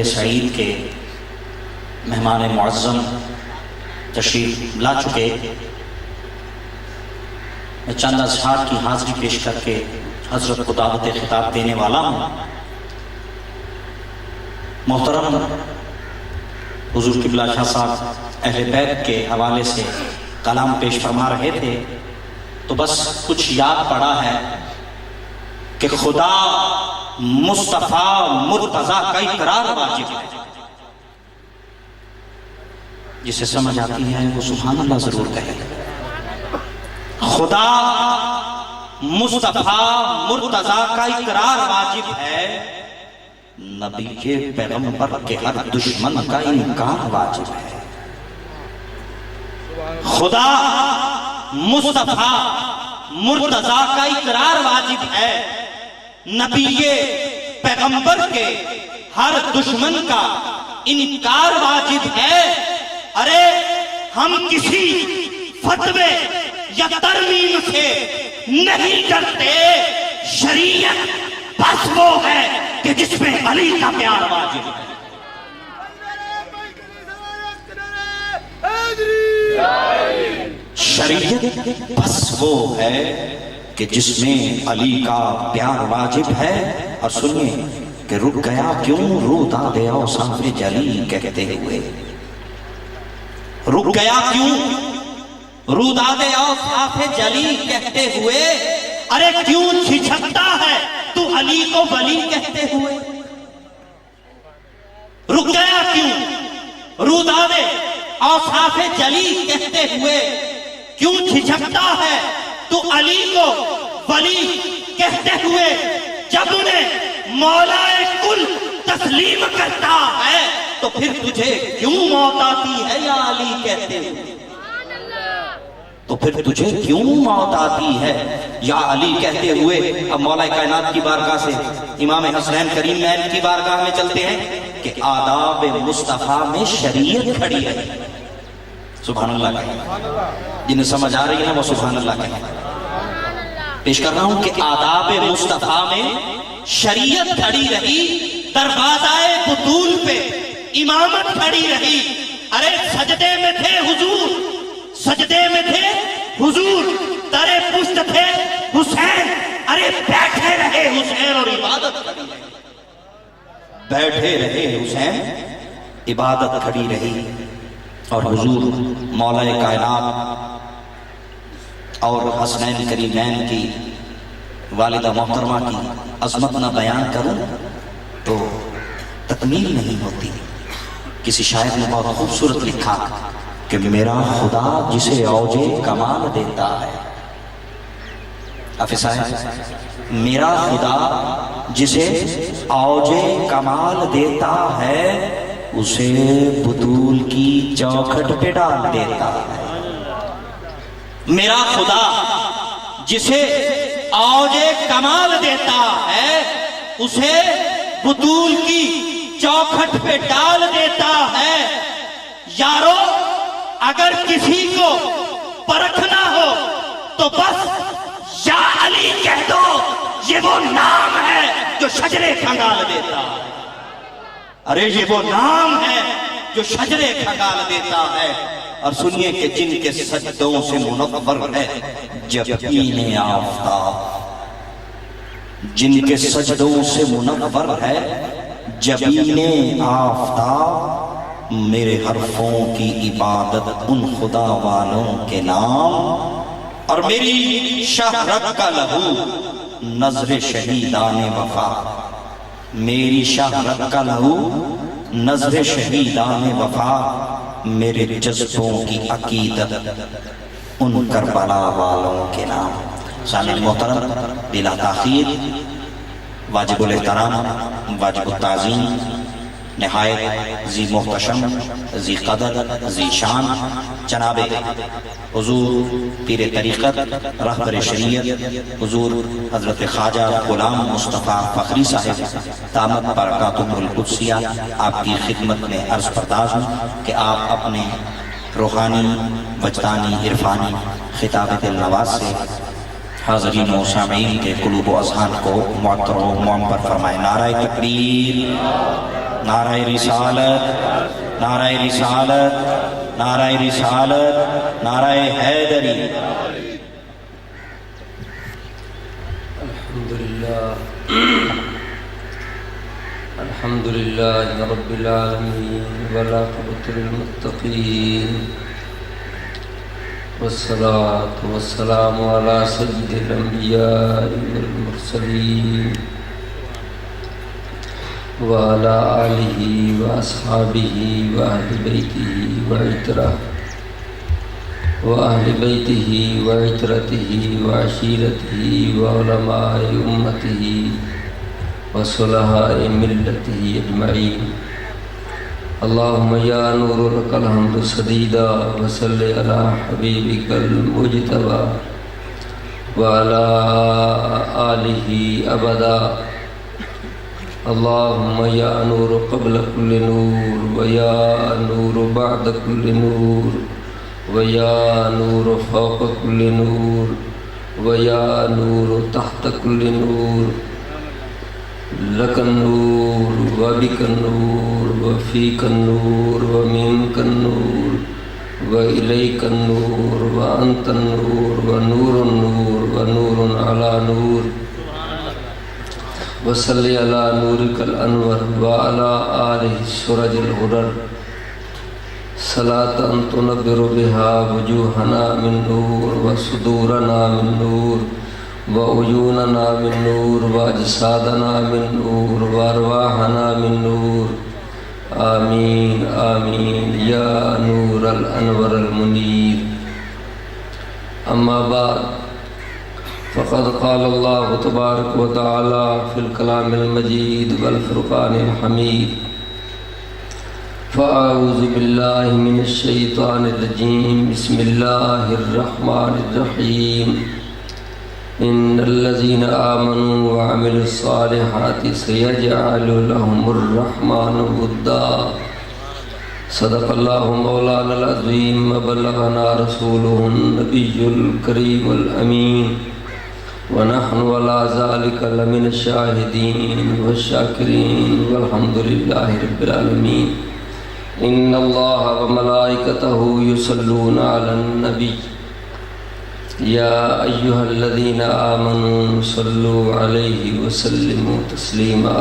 سعید کے مہمان معظم تشریف لا چکے، میں چند اظہار کی حاضری پیش کر کے حضرت کو دعوت خطاب دینے والا ہوں۔ محترم حضور قبلہ شاہ صاحب اہل بیت کے حوالے سے کلام پیش فرما رہے تھے، تو بس کچھ یاد پڑا ہے کہ خدا مصطفیٰ مرتضیٰ کا اقرار واجب ہے۔ جسے سمجھ آتی ہے وہ سبحان اللہ ضرور کہے۔ خدا مصطفیٰ مرتضیٰ کا اقرار واجب ہے، نبی کے پیغمبر کے ہر دشمن کا انکار واجب ہے۔ خدا مصطفیٰ مرتضیٰ کا اقرار واجب ہے، نبی کے پیغمبر کے ہر دشمن کا انکار واجب ہے۔ ارے ہم کسی فتوے یا ترمیم سے نہیں ڈرتے، شریعت بس وہ ہے کہ جس میں علی کا پیار واجب ہے۔ شریعت بس وہ ہے کہ جس میں علی کا پیار واجب ہے۔ اور سنیے کہ رک گیا کیوں روتا دے اوصاف جلی کہتے ہوئے، رک گیا کیوں روتا دے اوصاف جلی کہتے ہوئے، ارے کیوں جھجھکتا ہے تو علی کو ولی کہتے ہوئے، رک گیا کیوں روتا دے اوصاف جلی کہتے ہوئے، کیوں جھجھکتا ہے تو علی کو ولی کہتے ہوئے، جب انہیں مولا کل تسلیم کرتا ہے تو پھر تجھے کیوں موت آتی ہے یا علی کہتے ہوئے، تو پھر تجھے کیوں موت آتی ہے یا علی کہتے ہوئے۔ اب مولا کائنات کی بارگاہ سے امام حسنین کریم مین کی بارگاہ میں چلتے ہیں کہ آداب مصطفیٰ میں شریعت کھڑی ہے۔ سبحان اللہ کہیں، جنہیں سمجھ آ رہی ہے وہ سبحان اللہ کہیں۔ پیش کر رہا ہوں کہ آداب مصطفیٰ میں شریعت کھڑی رہی، دروازہ بطول پہ امامت کھڑی رہی۔ ارے سجدے میں تھے حضور، سجدے میں تھے حضور، در پشت تھے حسین، ارے بیٹھے رہے حسین اور عبادت کھڑی رہی، بیٹھے رہے حسین عبادت کھڑی رہی۔ اور حضور مولا کائنات اور حسنین کریمین کی والدہ محترمہ کی عظمت نہ بیان کروں تو تکمیل نہیں ہوتی۔ کسی شاعر نے بہت خوبصورت لکھا کہ میرا خدا جسے اوج کمال دیتا ہے، حافظ صاحب، میرا خدا جسے اوج کمال دیتا ہے اسے بطول کی چوکھٹ پہ ڈال دیتا ہے۔ میرا خدا جسے اوج کمال دیتا ہے اسے بطول کی چوکھٹ پہ ڈال دیتا ہے۔ یارو اگر کسی کو پرکھنا ہو تو بس یا علی کہہ دو، یہ وہ نام ہے جو شجرے کھنگال دیتا ہے۔ ارے یہ وہ نام ہے جو شجرے کھنگال دیتا ہے۔ اور سنیے کہ جن کے سجدوں سے منور ہے جبین آفتاب، جن کے سجدوں سے منور ہے جبین آفتاب، میرے حرفوں کی عبادت ان خدا والوں کے نام، اور میری شہرت کا لہو نظر شہیدان وفا، میری شہرت کا لہو نظر شہیدان وفا، میرے جذبوں کی عقیدت ان کربلا والوں کے نام۔ سامعین محترم، بلا تاخیر واجب الاحترام، واجب التعظیم، نہایت ذی محتشم، ذی قدر، ذی شان جناب حضور پیر طریقت رہبر شریعت حضور حضرت خواجہ غلام مصطفیٰ فخری صاحب دامت برکاتہ القدسیہ آپ کی خدمت میں عرض پرداز ہوں کہ آپ اپنے روحانی، وجدانی، عرفانی خطاب دل نواز سے حاضرین و سامعین کے قلوب و اذہان کو معطر و معمر فرمائے۔ نعرہ تکبیر۔ نعرہ رسالت، نعرہ رسالت، نعرہ رسالت، نعرہ حیدری۔ الحمد لله رب العالمين والعاقبة للمتقين والصلاة والسلام على سيد الأنبياء والمرسلين وعلى آله وأصحابه وأهل بيته وعترته وعشيرته وعلماء أمته وصلحاء ملته أجمعين. اللهم يا نور لك الحمد سديدا وصل على حبيبك المجتبى وعلى آله أبدا. اللهم يا نور قبل كل نور ويا نور بعد كل نور ويا نور فوق كل نور ويا نور تحت كل نور. لك النور وبك النور وفيك النور ومنك النور وإليك النور وأنت النور ونور النور ونور على نور. وصل على نورك الأنور وعلى آله السرج الغرر صلاة تنبر بها وجوهنا من نور وصدورنا من نور وعيوننا من نور واجسادنا من نور وارواحنا من نور. آمين آمين يا نور الانور المنير. اما بعد فقد قال الله تبارك وتعالى في الكلام المجيد والفرقان الحميد. فأعوذ بالله من الشيطان الرجيم. بسم الله الرحمن الرحيم. إن الذين آمنوا وعملوا الصالحات سيجعل لهم الرحمن ودا. صدق الله مولانا العظيم وبلغنا رسوله النبي الكريم الأمين ونحن على ذلك لمن الشاهدين والشاكرين والحمد لله رب العالمين. إن الله وملائكته يصلون على النبي يا أيها الذين آمنوا صلوا عليه وسلموا تسليما.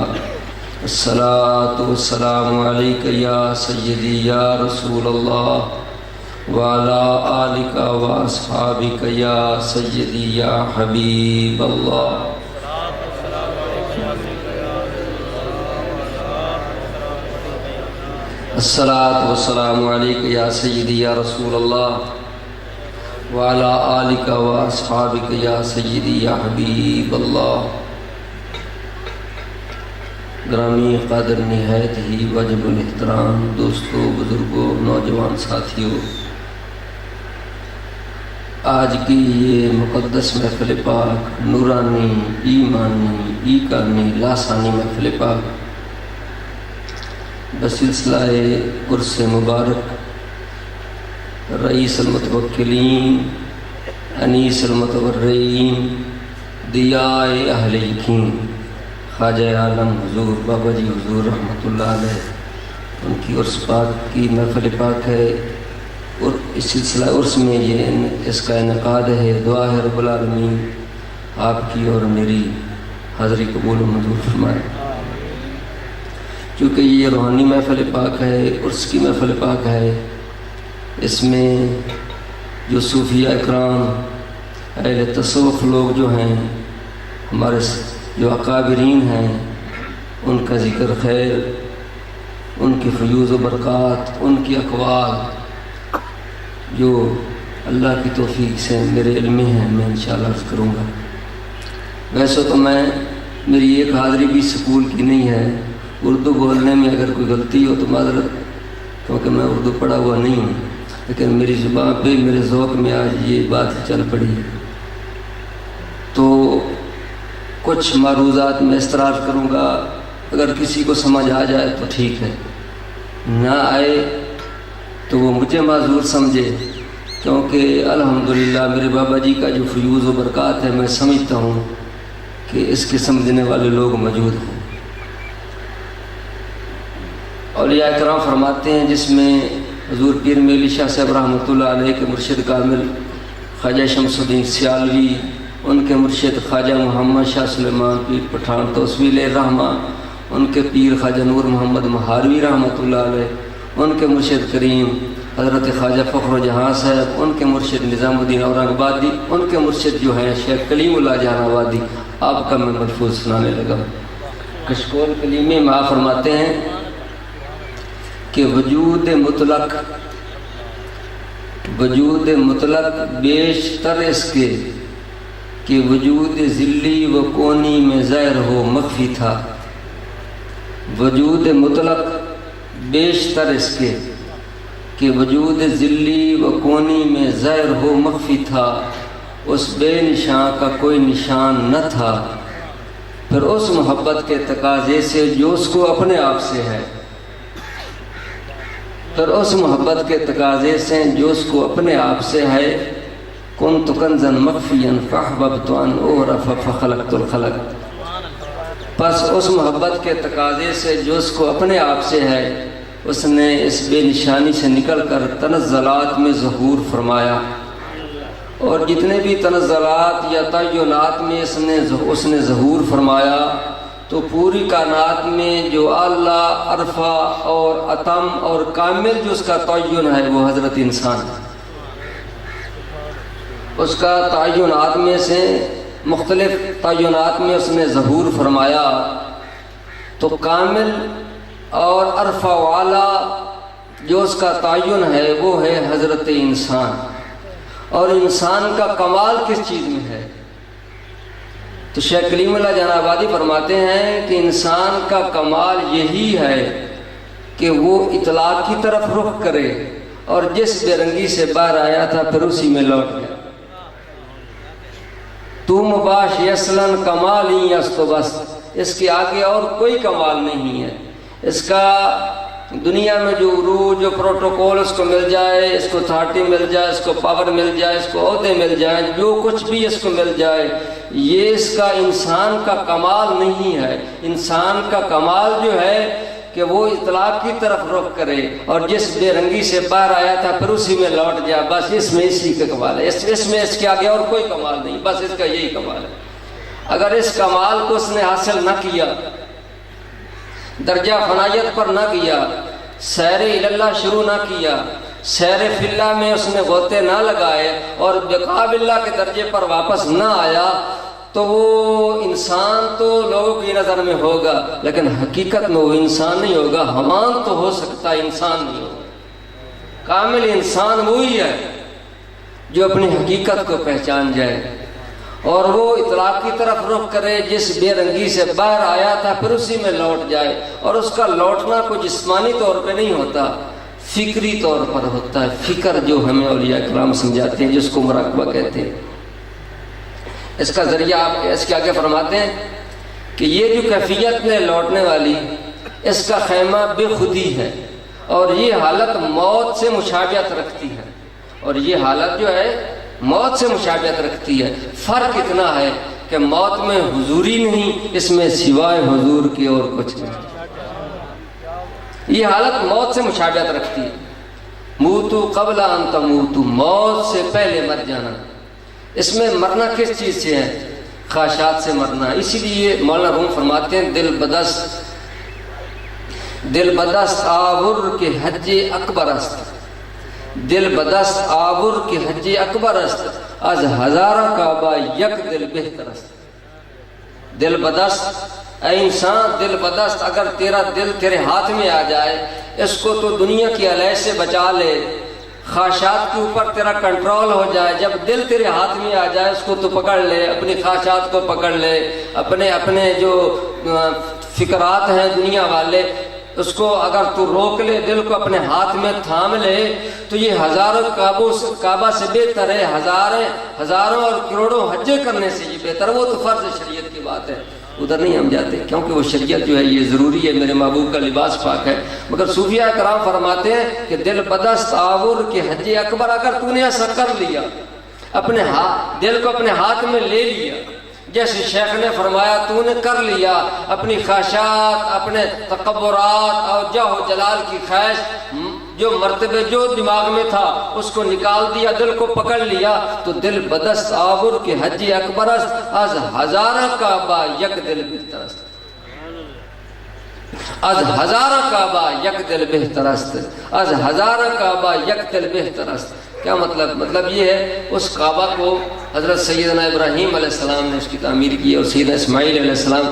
الصلاة والسلام عليك يا سيدي يا رسول الله وعلى آلك وأصحابك يا سيدي يا حبيب الله. الصلاة والسلام عليك يا سيدي يا رسول الله وعلى آلك وأصحابك يا سيدي يا حبيب الله. گرامی قادر نہایت ہی واجب الاحترام دوستوں، بزرگوں، نوجوان ساتھیوں، آج کی یہ مقدس محفل پاک، نورانی، ایمانی، ایکانی، لاسانی محفل پاک بسلسلہ عرس مبارک رئیس المتوکلین، انیس المتورعین، دیاء اہل یقین خواجہ عالم حضور بابا جی حضور رحمۃ اللہ علیہ، ان کی عرس پاک کی محفل پاک ہے. اور اس سلسلہ عرس میں اس کا انعقاد ہے. دعا ہے رب العالمین آپ کی اور میری حاضری قبول و منظور فرمائے. کیونکہ یہ روحانی محفل پاک ہے، عرس کی محفل پاک ہے. اس میں جو صوفیہ اکرام، اہل تصوف لوگ جو ہیں، ہمارے جو اکابرین ہیں، ان کا ذکر خیر، ان کی فیوز و برکات، ان کی اقوال جو اللہ کی توفیق سے میرے علم میں ہیں، میں انشاءاللہ عرض کروں گا. ویسے تو میری ایک حاضری بھی سکول کی نہیں ہے. اردو بولنے میں اگر کوئی غلطی ہو تو معذرت، کیونکہ میں اردو پڑھا ہوا نہیں ہوں، لیکن میری زبان پہ میرے ذوق میں آج یہ بات چل پڑی. تو کچھ معروضات میں استعراض کروں گا. اگر کسی کو سمجھ آ جائے تو ٹھیک ہے، نہ آئے تو وہ مجھے معذور سمجھے، کیونکہ الحمدللہ میرے بابا جی کا جو فیوز و برکات ہے، میں سمجھتا ہوں کہ اس کے سمجھنے والے لوگ موجود ہیں. اولیاء کرام فرماتے ہیں جس میں حضور پیر میلی شاہ صاحب رحمۃ اللہ علیہ کے مرشد کامل خواجہ شمس الدین سیالوی، ان کے مرشد خواجہ محمد شاہ سلیمان پیر پٹھان توسویل الرحمہ، ان کے پیر خواجہ نور محمد مہاروی رحمۃ اللہ علیہ، ان کے مرشد کریم حضرت خواجہ فخر جہاں صاحب، ان کے مرشد نظام الدین اورنگ آبادی، ان کے مرشد جو ہیں شیخ کلیم اللہ جہاں آبادی، آپ کا میں ملفوظ سنانے لگا۔ کشکول کلیمی میں آپ فرماتے ہیں کہ وجود مطلق بیشتر اس کے کہ وجود ذلی و کونی میں ظاہر ہو مخفی تھا۔ وجود مطلق بیشتر اس کے کہ وجود ذلی و کونی میں ظاہر ہو مخفی تھا، اس بے نشان کا کوئی نشان نہ تھا، پھر اس محبت کے تقاضے سے جو اس کو اپنے آپ سے ہے، پھر اس محبت کے تقاضے سے جو اس کو اپنے آپ سے ہے، کنت کنزا مخفیا فاحببت ان اعرف فخلقت الخلق، پس اس محبت کے تقاضے سے جو اس کو اپنے آپ سے ہے، اس نے اس بے نشانی سے نکل کر تنزلات میں ظہور فرمایا، اور جتنے بھی تنزلات یا تعینات میں اس نے ظہور فرمایا تو پوری کائنات میں جو اعلیٰ عرفہ اور اتم اور کامل جو اس کا تعین ہے وہ حضرت انسان، اس کا تعینات میں سے مختلف تعینات میں اس نے ظہور فرمایا، تو کامل اور عرفہ و اعلیٰ جو اس کا تعین ہے وہ ہے حضرت انسان۔ اور انسان کا کمال کس چیز میں ہے؟ تو شیخ کلیم اللہ جہاں آبادی فرماتے ہیں کہ انسان کا کمال یہی ہے کہ وہ اطلاق کی طرف رخ کرے، اور جس بے رنگی سے باہر آیا تھا پھر اسی میں لوٹ گیا۔ تو مباش یسلن کمال ہی است و بس، اس کے آگے اور کوئی کمال نہیں ہے۔ اس کا دنیا میں جو عروج جو پروٹوکول اس کو مل جائے، اس کو اتھارٹی مل جائے، اس کو پاور مل جائے، اس کو عہدے مل جائیں، جو کچھ بھی اس کو مل جائے، یہ اس کا انسان کا کمال نہیں ہے۔ انسان کا کمال جو ہے کہ وہ اطلاق کی طرف رخ کرے، اور جس بے رنگی سے باہر آیا تھا پھر اسی میں لوٹ جائے، بس اس میں اسی کا کمال ہے۔ اس میں اس کے آگے اور کوئی کمال نہیں، بس اس کا یہی کمال ہے۔ اگر اس کمال کو اس نے حاصل نہ کیا، درجہ فنائیت پر نہ کیا، سیر اللہ شروع نہ کیا، سیر فی اللہ میں اس نے غوطے نہ لگائے، اور بقاء باللہ کے درجے پر واپس نہ آیا، تو وہ انسان تو لوگوں کی نظر میں ہوگا لیکن حقیقت میں وہ انسان نہیں ہوگا۔ حیوان تو ہو سکتا ہے، انسان نہیں ہوگا۔ کامل انسان وہی ہے جو اپنی حقیقت کو پہچان جائے اور وہ اطلاق کی طرف رخ کرے، جس بے رنگی سے باہر آیا تھا پھر اسی میں لوٹ جائے، اور اس کا لوٹنا کوئی جسمانی طور پہ نہیں ہوتا، فکری طور پر ہوتا ہے۔ فکر جو ہمیں اولیاء کرام سمجھاتے ہیں، جس کو مراقبہ کہتے ہیں، اس کا ذریعہ آپ اس کے آگے فرماتے ہیں کہ یہ جو کیفیت میں لوٹنے والی، اس کا خیمہ بے خودی ہے، اور یہ حالت موت سے مشابہت رکھتی ہے، اور یہ حالت جو ہے موت سے مشابہت رکھتی ہے۔ فرق اتنا ہے کہ موت میں حضوری نہیں، اس میں سوائے حضور کی اور کچھ نہیں۔ یہ حالت موت سے مشابہت رکھتی ہے۔ موتو قبل ان تموتو، موت سے پہلے مر جانا۔ اس میں مرنا کس چیز سے ہے؟ خواہشات سے مرنا۔ اسی لیے مولانا روم فرماتے ہیں دل بدست آور کے حج اکبر است، دل بدست آور کے حج اکبر است، از ہزارہ کعبہ یک دل بہتر است۔ دل بدست، اے انسان دل بدست، اگر تیرا دل تیرے ہاتھ میں آ جائے، اس کو تو دنیا کی علیہ سے بچا لے، خواہشات کے اوپر تیرا کنٹرول ہو جائے۔ جب دل تیرے ہاتھ میں آ جائے اس کو تو پکڑ لے، اپنی خواہشات کو پکڑ لے، اپنے جو فکرات ہیں دنیا والے، اس کو اگر تو روک لے، دل کو اپنے ہاتھ میں تھام لے، تو یہ ہزاروں کعبہ سے بہتر ہے، ہزاروں اور کروڑوں حجے کرنے سے یہ بہتر ہے۔ وہ تو فرض شریعت کی بات ہے، ادھر نہیں ہم جاتے، کیونکہ وہ شریعت جو ہے یہ ضروری ہے، میرے محبوب کا لباس پاک ہے۔ مگر صوفیاء کرام فرماتے ہیں کہ دل بدست آور کے حج اکبر، اگر تو نے ایسا کر لیا، اپنے دل کو اپنے ہاتھ میں لے لیا، جیسے شیخ نے فرمایا تو نے کر لیا، اپنی خواہشات، اپنے تکبرات اور جاہ و جلال کی خواہش، جو مرتبے جو دماغ میں تھا اس کو نکال دیا، دل کو پکڑ لیا، تو دل بدست آور کے حج اکبرست، از ہزارہ کعبہ یک دل بہترست، از ہزارہ کعبہ یک دل بہترست، از ہزارہ کعبہ یک دل بہترست۔ کیا مطلب یہ ہے، اس کعبہ کو حضرت سیدنا ابراہیم علیہ السلام نے اس کی تعمیر کی، اور سیدنا اسماعیل علیہ السلام،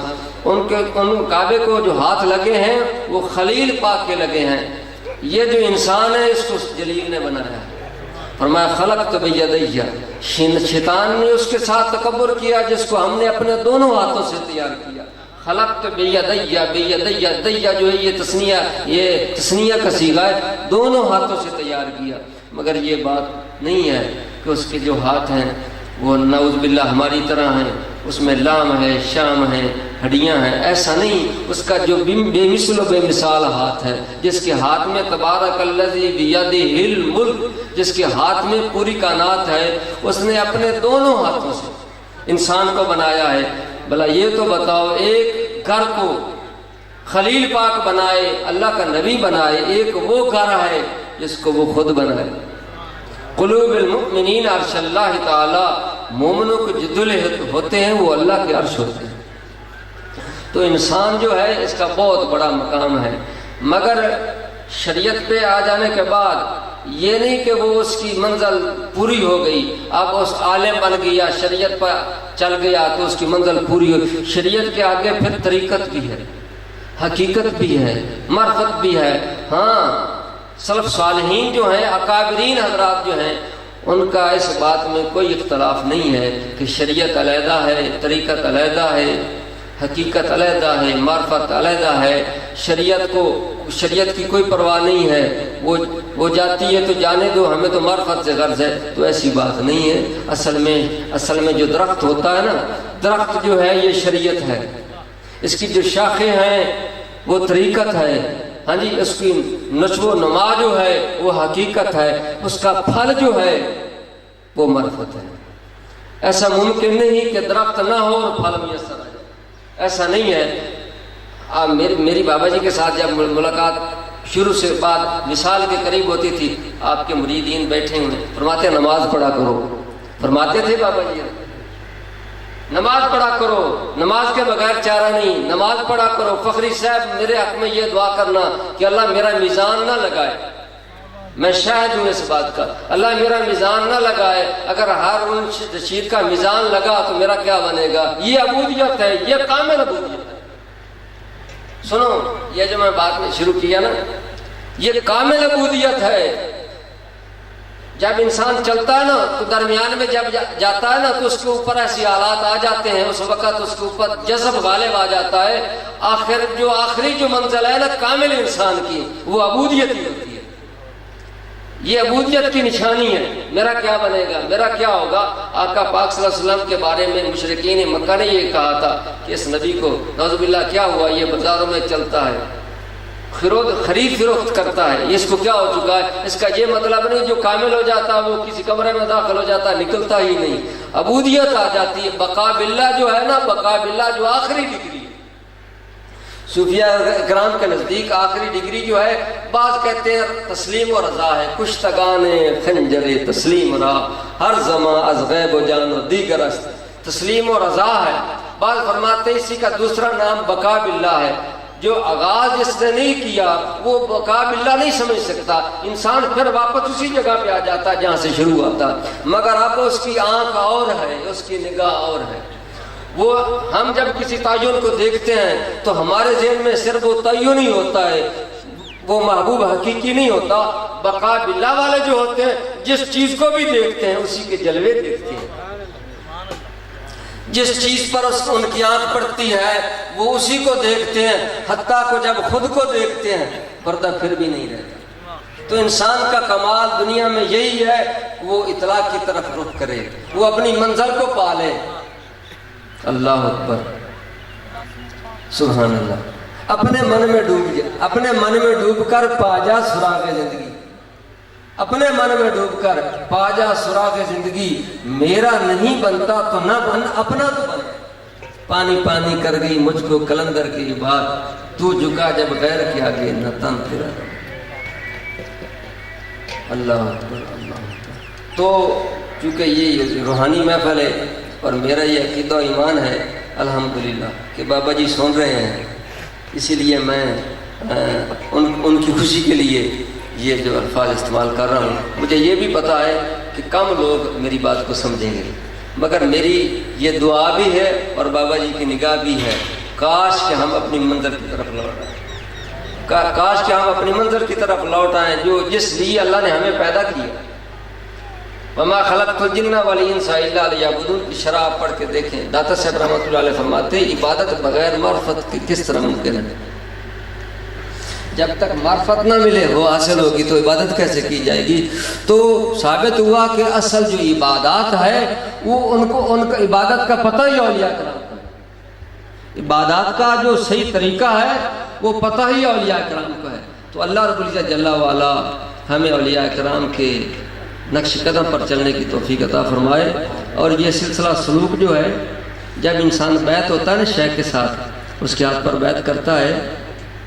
ان کعبے کو جو ہاتھ لگے ہیں وہ خلیل پاک کے لگے ہیں۔ یہ جو انسان ہے اس کو جلیل نے بنایا ہے، فرمایا خلقت بیدیہ، شیطان نے اس کے ساتھ تکبر کیا جس کو ہم نے اپنے دونوں ہاتھوں سے تیار کیا۔ خلقت بیدیہ، بیدیہ دیہ جو ہے یہ تثنیہ کا صیغہ ہے، دونوں ہاتھوں سے تیار کیا۔ مگر یہ بات نہیں ہے کہ اس کے جو ہاتھ ہیں وہ نعوذ باللہ ہماری طرح ہیں، اس میں لام ہے، شام ہے، ہڈیاں ہیں، ایسا نہیں۔ اس کا جو بے مثل و بے مثال ہاتھ ہے، جس کے ہاتھ میں تبارک الذی بیدہ الملک، جس کے ہاتھ میں پوری کائنات ہے، اس نے اپنے دونوں ہاتھوں سے انسان کو بنایا ہے۔ بھلا یہ تو بتاؤ، ایک گھر کو خلیل پاک بنائے، اللہ کا نبی بنائے، ایک وہ گھر ہے جس کو وہ خود بنائے۔ قلوب المؤمنین عرش اللہ تعالی، مومنوں کے جو دل ہوتے ہیں وہ اللہ کے عرش ہوتے ہیں۔ تو انسان جو ہے اس کا بہت بڑا مقام ہے، مگر شریعت پہ آ جانے کے بعد یہ نہیں کہ وہ اس کی منزل پوری ہو گئی، اب اس عالم بن گیا، شریعت پر چل گیا تو اس کی منزل پوری ہو۔ شریعت کے آگے پھر طریقت بھی ہے، حقیقت بھی ہے، معرفت بھی ہے۔ ہاں، سلف صالحین جو ہیں، اکابرین حضرات جو ہیں، ان کا اس بات میں کوئی اختلاف نہیں ہے کہ شریعت علیحدہ ہے، طریقت علیحدہ ہے، حقیقت علیحدہ ہے، معرفت علیحدہ ہے۔ شریعت کی کوئی پرواہ نہیں ہے، وہ جاتی ہے تو جانے دو، ہمیں تو معرفت سے غرض ہے، تو ایسی بات نہیں ہے۔ اصل میں جو درخت ہوتا ہے نا، درخت جو ہے یہ شریعت ہے، اس کی جو شاخیں ہیں وہ طریقت ہے، ہاں جی، اس کی نشو و نما جو ہے وہ حقیقت ہے، اس کا پھل جو ہے وہ معرفت ہے۔ ایسا ممکن نہیں کہ درخت نہ ہو اور پھل میسر آ جائے، ایسا نہیں ہے۔ میری بابا جی کے ساتھ جب ملاقات شروع سے بعد مثال کے قریب ہوتی تھی، آپ کے مریدین بیٹھے ہوئے، فرماتے نماز پڑھا کرو، فرماتے تھے بابا جی نماز پڑھا کرو، نماز کے بغیر چارہ نہیں، نماز پڑھا کرو۔ فخری صاحب میرے حق میں یہ دعا کرنا کہ اللہ میرا میزان نہ لگائے، میں شاہد ہوں اس بات کا، اللہ میرا میزان نہ لگائے، اگر ہارون رشید کا میزان لگا تو میرا کیا بنے گا۔ یہ عبودیت ہے، یہ کامل عبودیت ہے۔ سنو، یہ جو میں بات میں شروع کیا نا، یہ کامل عبودیت ہے۔ جب انسان چلتا ہے نا تو درمیان میں جب جاتا ہے نا تو اس کے اوپر ایسی حالات آ جاتے ہیں، اس وقت اس کے اوپر جذب غالب آ جاتا ہے۔ آخری جو منزل ہے نا کامل انسان کی، وہ عبودیت ہی ہوتی ہے۔ یہ عبودیت کی نشانی ہے۔ میرا کیا بنے گا، میرا کیا ہوگا۔ آقا پاک صلی اللہ علیہ وسلم کے بارے میں مشرکین مکہ نے یہ کہا تھا کہ اس نبی کو نعوذ باللہ کیا ہوا، یہ بازاروں میں چلتا ہے، خرید فروخت کرتا ہے، اس کو کیا ہو چکا ہے۔ اس کا یہ مطلب نہیں جو کامل ہو جاتا ہے وہ کسی کمرے میں داخل ہو جاتا ہے، نکلتا ہی نہیں۔ عبودیت آ جاتی ہے، بقا باللہ جو ہے نا، بقا باللہ جو آخری ڈگری ہے۔ صوفیہ کرام کے نزدیک آخری ڈگری جو ہے، بعض کہتے ہیں تسلیم و رضا ہے، کشتگان خنجر تسلیم را، ہر زمان از غیب و جان و دیگر است، تسلیم و رضا ہے۔ بعض فرماتے ہیں اسی کا دوسرا نام بقا باللہ ہے۔ جو آغاز جس نے نہیں کیا وہ بقا باللہ نہیں سمجھ سکتا، انسان پھر واپس اسی جگہ پہ آ جاتا ہے جہاں سے شروع ہوتا، مگر اب اس کی آنکھ اور ہے، اس کی نگاہ اور ہے۔ وہ ہم جب کسی تعین کو دیکھتے ہیں تو ہمارے ذہن میں صرف وہ تعین ہی ہوتا ہے، وہ محبوب حقیقی نہیں ہوتا۔ بقا باللہ والے جو ہوتے ہیں جس چیز کو بھی دیکھتے ہیں اسی کے جلوے دیکھتے ہیں، جس چیز پر ان کی آنکھ پڑتی ہے وہ اسی کو دیکھتے ہیں، حتیٰ کو جب خود کو دیکھتے ہیں پردہ پھر بھی نہیں رہتا۔ تو انسان کا کمال دنیا میں یہی ہے، وہ اطلاع کی طرف رخ کرے، وہ اپنی منزل کو پالے۔ اللہ اکبر، سبحان اللہ۔ اپنے من میں ڈوب جا، اپنے من میں ڈوب کر پا جا سراغ زندگی، اپنے من میں ڈوب کر پا جا سراغ زندگی، میرا نہیں بنتا تو نہ بن، اپنا تو بن۔ پانی پانی کر گئی مجھ کو کلندر کی بات، تو جھکا جب غیر کے آگے نہ تن تیرا۔ اللہ اکبر اللہ اکبر۔ تو چونکہ یہ روحانی محفل ہے اور میرا یہ عقیدہ و ایمان ہے الحمدللہ کہ بابا جی سن رہے ہیں، اسی لیے میں ان کی خوشی کے لیے یہ جو الفاظ استعمال کر رہا ہوں۔ مجھے یہ بھی پتہ ہے کہ کم لوگ میری بات کو سمجھیں گے، مگر میری یہ دعا بھی ہے اور بابا جی کی نگاہ بھی ہے، کاش کہ ہم اپنی منظر کی طرف لوٹ آئیں، کاش کہ ہم اپنی منظر کی طرف لوٹ آئیں جو جس لیے اللہ نے ہمیں پیدا کیا۔ وما خلقت الجن والانس الا لیعبدون کی شرح پڑھ کے دیکھیں، داتا صاحب رحمۃ اللہ علیہ فرماتے ہیں عبادت بغیر معرفت کی کس طرح ممکن ہے؟ جب تک معرفت نہ ملے وہ حاصل ہوگی تو عبادت کیسے کی جائے گی؟ تو ثابت ہوا کہ اصل جو عبادات ہے وہ ان کو عبادت کا پتہ ہی اولیاء کرام کو ہے، عبادات کا جو صحیح طریقہ ہے وہ پتہ ہی اولیاء کرام کو ہے۔ تو اللہ رب العزت جل وعلا ہمیں اولیاء کرام کے نقش قدم پر چلنے کی توفیق عطا فرمائے۔ اور یہ سلسلہ سلوک جو ہے، جب انسان بیعت ہوتا ہے نا شیخ کے ساتھ، اس کے ہاتھ پر بیعت کرتا ہے،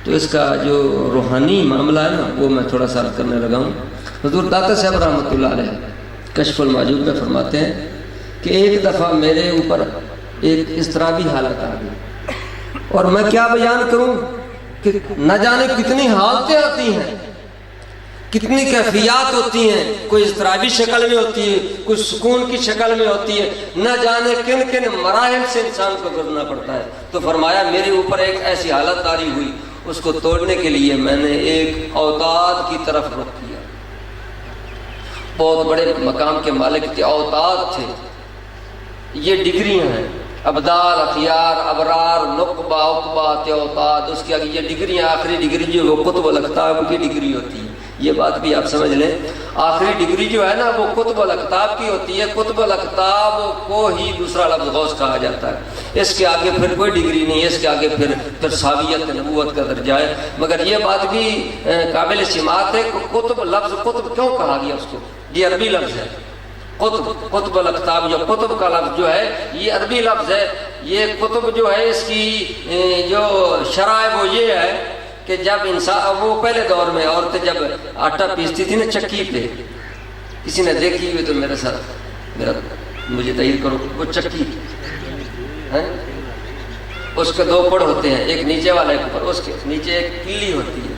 تو اس کا جو روحانی معاملہ ہے نا وہ میں تھوڑا سا کرنے لگا ہوں۔ حضور داتا صاحب رحمۃ اللہ علیہ کشف المعجوب میں فرماتے ہیں کہ ایک دفعہ میرے اوپر ایک اضطرابی حالت آ گئی، اور میں کیا بیان کروں کہ نہ جانے کتنی حالتیں آتی ہیں، کتنی کیفیات ہوتی ہیں، کوئی اضطرابی شکل میں ہوتی ہے، کوئی سکون کی شکل میں ہوتی ہے، نہ جانے کن کن مراحل سے انسان کو گزرنا پڑتا ہے۔ تو فرمایا میرے اوپر ایک ایسی حالت طاری ہوئی، اس کو توڑنے کے لیے میں نے ایک اوتاد کی طرف رخ کیا۔ بہت بڑے مقام کے مالک تھے، اوتاد تھے، یہ ڈگریاں ہیں، ابدال، اخیار، ابرار، نقبہ، عقبہ، اوتاد، اس کی آگے یہ ڈگریاں، آخری ڈگری جو وہ قطب الاقطاب کی ڈگری ہوتی ہے، یہ بات بھی آپ سمجھ لیں، آخری ڈگری جو ہے نا وہ قطب الاقطاب کی ہوتی ہے۔ قطب الاقطاب کو ہی دوسرا لفظ غوث کہا جاتا ہے، اس کے آگے پھر کوئی ڈگری نہیں ہے، اس کے آگے پھر ساویت نبوت کا درجہ ہے۔ مگر یہ بات بھی قابل سماعت ہے کہ قطب لفظ قطب کیوں کہا گیا اس کو؟ یہ عربی لفظ ہے قطب الاقطاب، جو قطب کا لفظ جو ہے یہ عربی لفظ ہے۔ یہ قطب جو ہے اس کی جو شرح ہے وہ یہ ہے کہ جب انسان، وہ پہلے دور میں عورتیں جب آٹا پیستی تھی نا چکی پہ، کسی نے دیکھی ہوئی تو میرے ساتھ مجھے تائید کرو، وہ چکی ہے، اس کے دو پڑ ہوتے ہیں، ایک نیچے والا ایک اوپر، اس کے نیچے ایک کلی ہوتی ہے،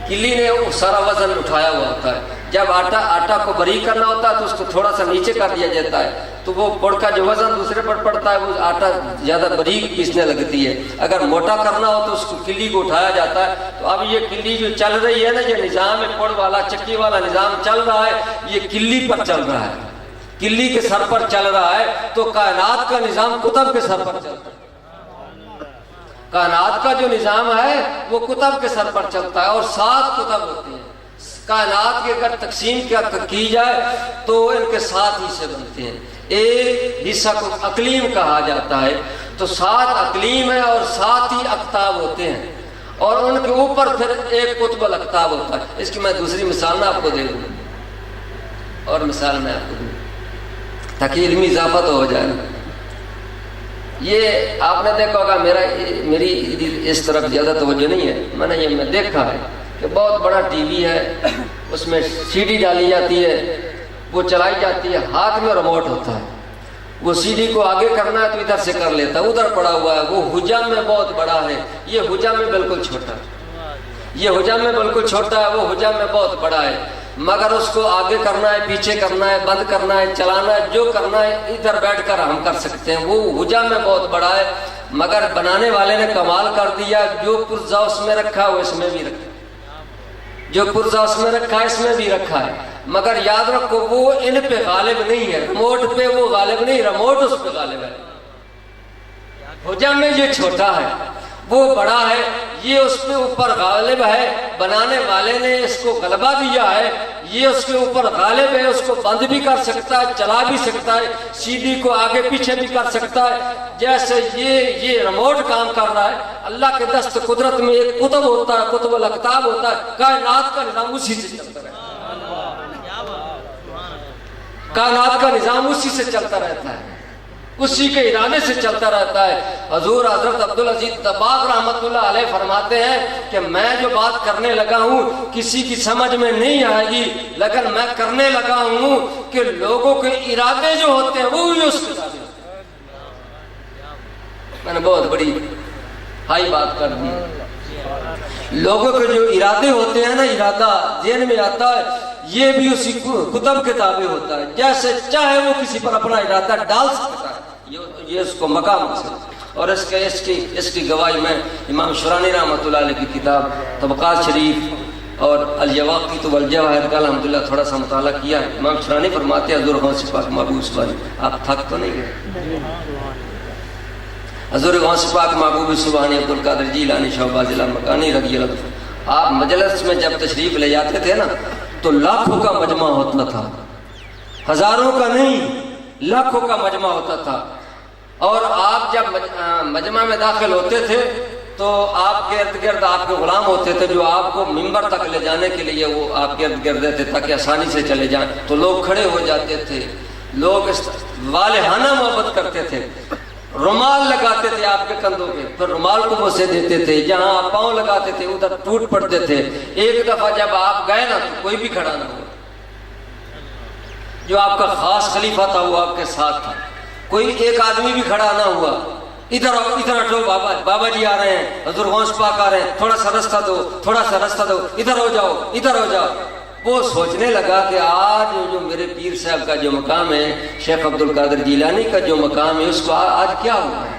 کلی نے سارا وزن اٹھایا ہوا ہوتا ہے۔ جب آٹا کو باریک کرنا ہوتا ہے تو اس کو تھوڑا سا نیچے کر دیا جاتا ہے، تو وہ پڑ کا جو وزن دوسرے پر پڑتا ہے وہ آٹا زیادہ باریک پیسنے لگتی ہے۔ اگر موٹا کرنا ہو تو اس کو کلی کو اٹھایا جاتا ہے۔ تو اب یہ کلی جو چل رہی ہے نا، یہ نظام ہے، پڑ والا چکی والا نظام چل رہا ہے، یہ کلی پر چل رہا ہے، کلی کے سر پر چل رہا ہے۔ تو کائنات کا نظام قطب کے سر پر چلتا ہے، کائنات کا جو نظام ہے وہ قطب کے سر پر چلتا ہے، اور 7 قطب ہوتے ہیں۔ کائنات کی اگر تقسیم کی جائے تو ان کے 7 حصے بنتے ہیں، ایک حصہ کو اقلیم کہا جاتا ہے۔ تو 7 اقلیم ہیں اور 7 ہی اقطاب ہوتے ہیں، اور ان کے اوپر پھر ایک قطب الاقطاب ہوتا ہے۔ اس کی میں دوسری مثال نہ آپ کو دے دوں، اور مثال میں آپ کو دوں تاکہ علمی اضافہ تو ہو جائے نا۔ یہ آپ نے دیکھا ہوگا، میری اس طرف زیادہ توجہ نہیں ہے، میں نے یہ دیکھا ہے کہ بہت بڑا ٹی وی ہے، اس میں سی ڈی ڈالی جاتی ہے، وہ چلائی جاتی ہے، ہاتھ میں ریموٹ ہوتا ہے، وہ سی ڈی کو آگے کرنا ہے تو ادھر سے کر لیتا ہے، ادھر پڑا ہوا ہے، وہ حجم میں بہت بڑا ہے، یہ حجم میں بالکل چھوٹا ہے، یہ حجم میں بالکل چھوٹا ہے، وہ حجم میں بہت بڑا ہے۔ مگر اس کو آگے کرنا ہے، پیچھے کرنا ہے، بند کرنا ہے، چلانا ہے، جو کرنا ہے ادھر بیٹھ کر ہم کر سکتے ہیں۔ وہ حجم میں بہت بڑا ہے، مگر بنانے والے نے کمال کر دیا، جو پرزہ اس میں رکھا وہ اس میں بھی رکھا، جو پرزہ اس میں رکھا ہے اس میں بھی رکھا ہے۔ مگر یاد رکھو وہ ان پہ غالب نہیں ہے، ریموٹ پہ وہ غالب نہیں، ریموٹ اس پہ غالب ہے۔ حجم میں یہ چھوٹا ہے، وہ بڑا ہے، یہ اس پہ اوپر غالب ہے، بنانے والے نے اس کو غلبہ دیا ہے، یہ اس کے اوپر غالب ہے، اس کو بند بھی کر سکتا ہے، چلا بھی سکتا ہے، سی ڈی کو آگے پیچھے بھی کر سکتا ہے۔ جیسے یہ ریموٹ کام کر رہا ہے، اللہ کے دست قدرت میں ایک قطب ہوتا ہے، قطب الاقطاب ہوتا ہے، کائنات کا نظام اسی سے چلتا رہتا ہے، کائنات کا نظام اسی سے چلتا رہتا ہے۔ اسی کے ارادے سے چلتا رہتا ہے۔ حضور حضرت عبدالعزیز دباغ رحمۃ اللہ علیہ فرماتے ہیں کہ میں جو بات کرنے لگا ہوں کسی کی سمجھ میں نہیں آئے گی، لیکن میں کرنے لگا ہوں کہ لوگوں کے ارادے جو ہوتے ہیں وہ بھی اس کے ارادے ہوتے ہیں۔ میں نے بہت بڑی ہائی بات کر دی۔ لوگوں کے جو ارادے ہوتے ہیں نا، ارادہ ذہن میں آتا ہے، یہ بھی اسی کتب کے تابع ہوتا ہے، جیسے چاہے وہ کسی پر اپنا ارادہ ڈال سکتا ہے، یہ اس کو مقام سے۔ اور اس کی گواہی میں امام شرانی رحمۃ اللہ علیہ کی کتاب طبقات شریف اور الیواقیت والجواہر کا الحمدللہ تھوڑا سا مطالعہ کیا ہے۔ امام شرانی فرماتے ہیں حضور غوث پاک محبوب سبحانی، آپ تھک تو نہیں گئے؟ حضور غوث پاک محبوب سبحانی عبدالقادر جیلانی شہباز لامکانی رضی اللہ عنہ، آپ مجلس میں جب تشریف لے جاتے تھے نا تو لاکھوں کا مجمع ہوتا تھا، ہزاروں کا نہیں، لاکھوں کا مجمع ہوتا تھا۔ اور آپ جب مجمع میں داخل ہوتے تھے تو آپ کے ارد گرد آپ کے غلام ہوتے تھے جو آپ کو منبر تک لے جانے کے لیے وہ آپ کے ارد گرد رہتے تاکہ آسانی سے چلے جائیں، تو لوگ کھڑے ہو جاتے تھے، لوگ والہانہ محبت کرتے تھے، رومال لگاتے تھے آپ کے کندھوں پہ، پھر رومال کو بوسے دیتے تھے، جہاں آپ پاؤں لگاتے تھے ادھر ٹوٹ پڑتے تھے۔ ایک دفعہ جب آپ گئے نا تو کوئی بھی کھڑا نہ ہوا، جو آپ کا خاص خلیفہ تھا وہ آپ کے ساتھ تھا، کوئی ایک آدمی بھی کھڑا نہ ہوا۔ ادھر آؤ، ادھر ہٹو، بابا جی آ رہے ہیں، حضور غوث پاک آ رہے ہیں، تھوڑا سا رستہ دو، تھوڑا سا رستہ دو، ادھر ہو جاؤ، ادھر ہو جاؤ۔ وہ سوچنے لگا کہ آج جو میرے پیر صاحب کا جو مقام ہے، شیخ عبدالقادر جیلانی کا جو مقام ہے، اس کو آج کیا ہوا ہے؟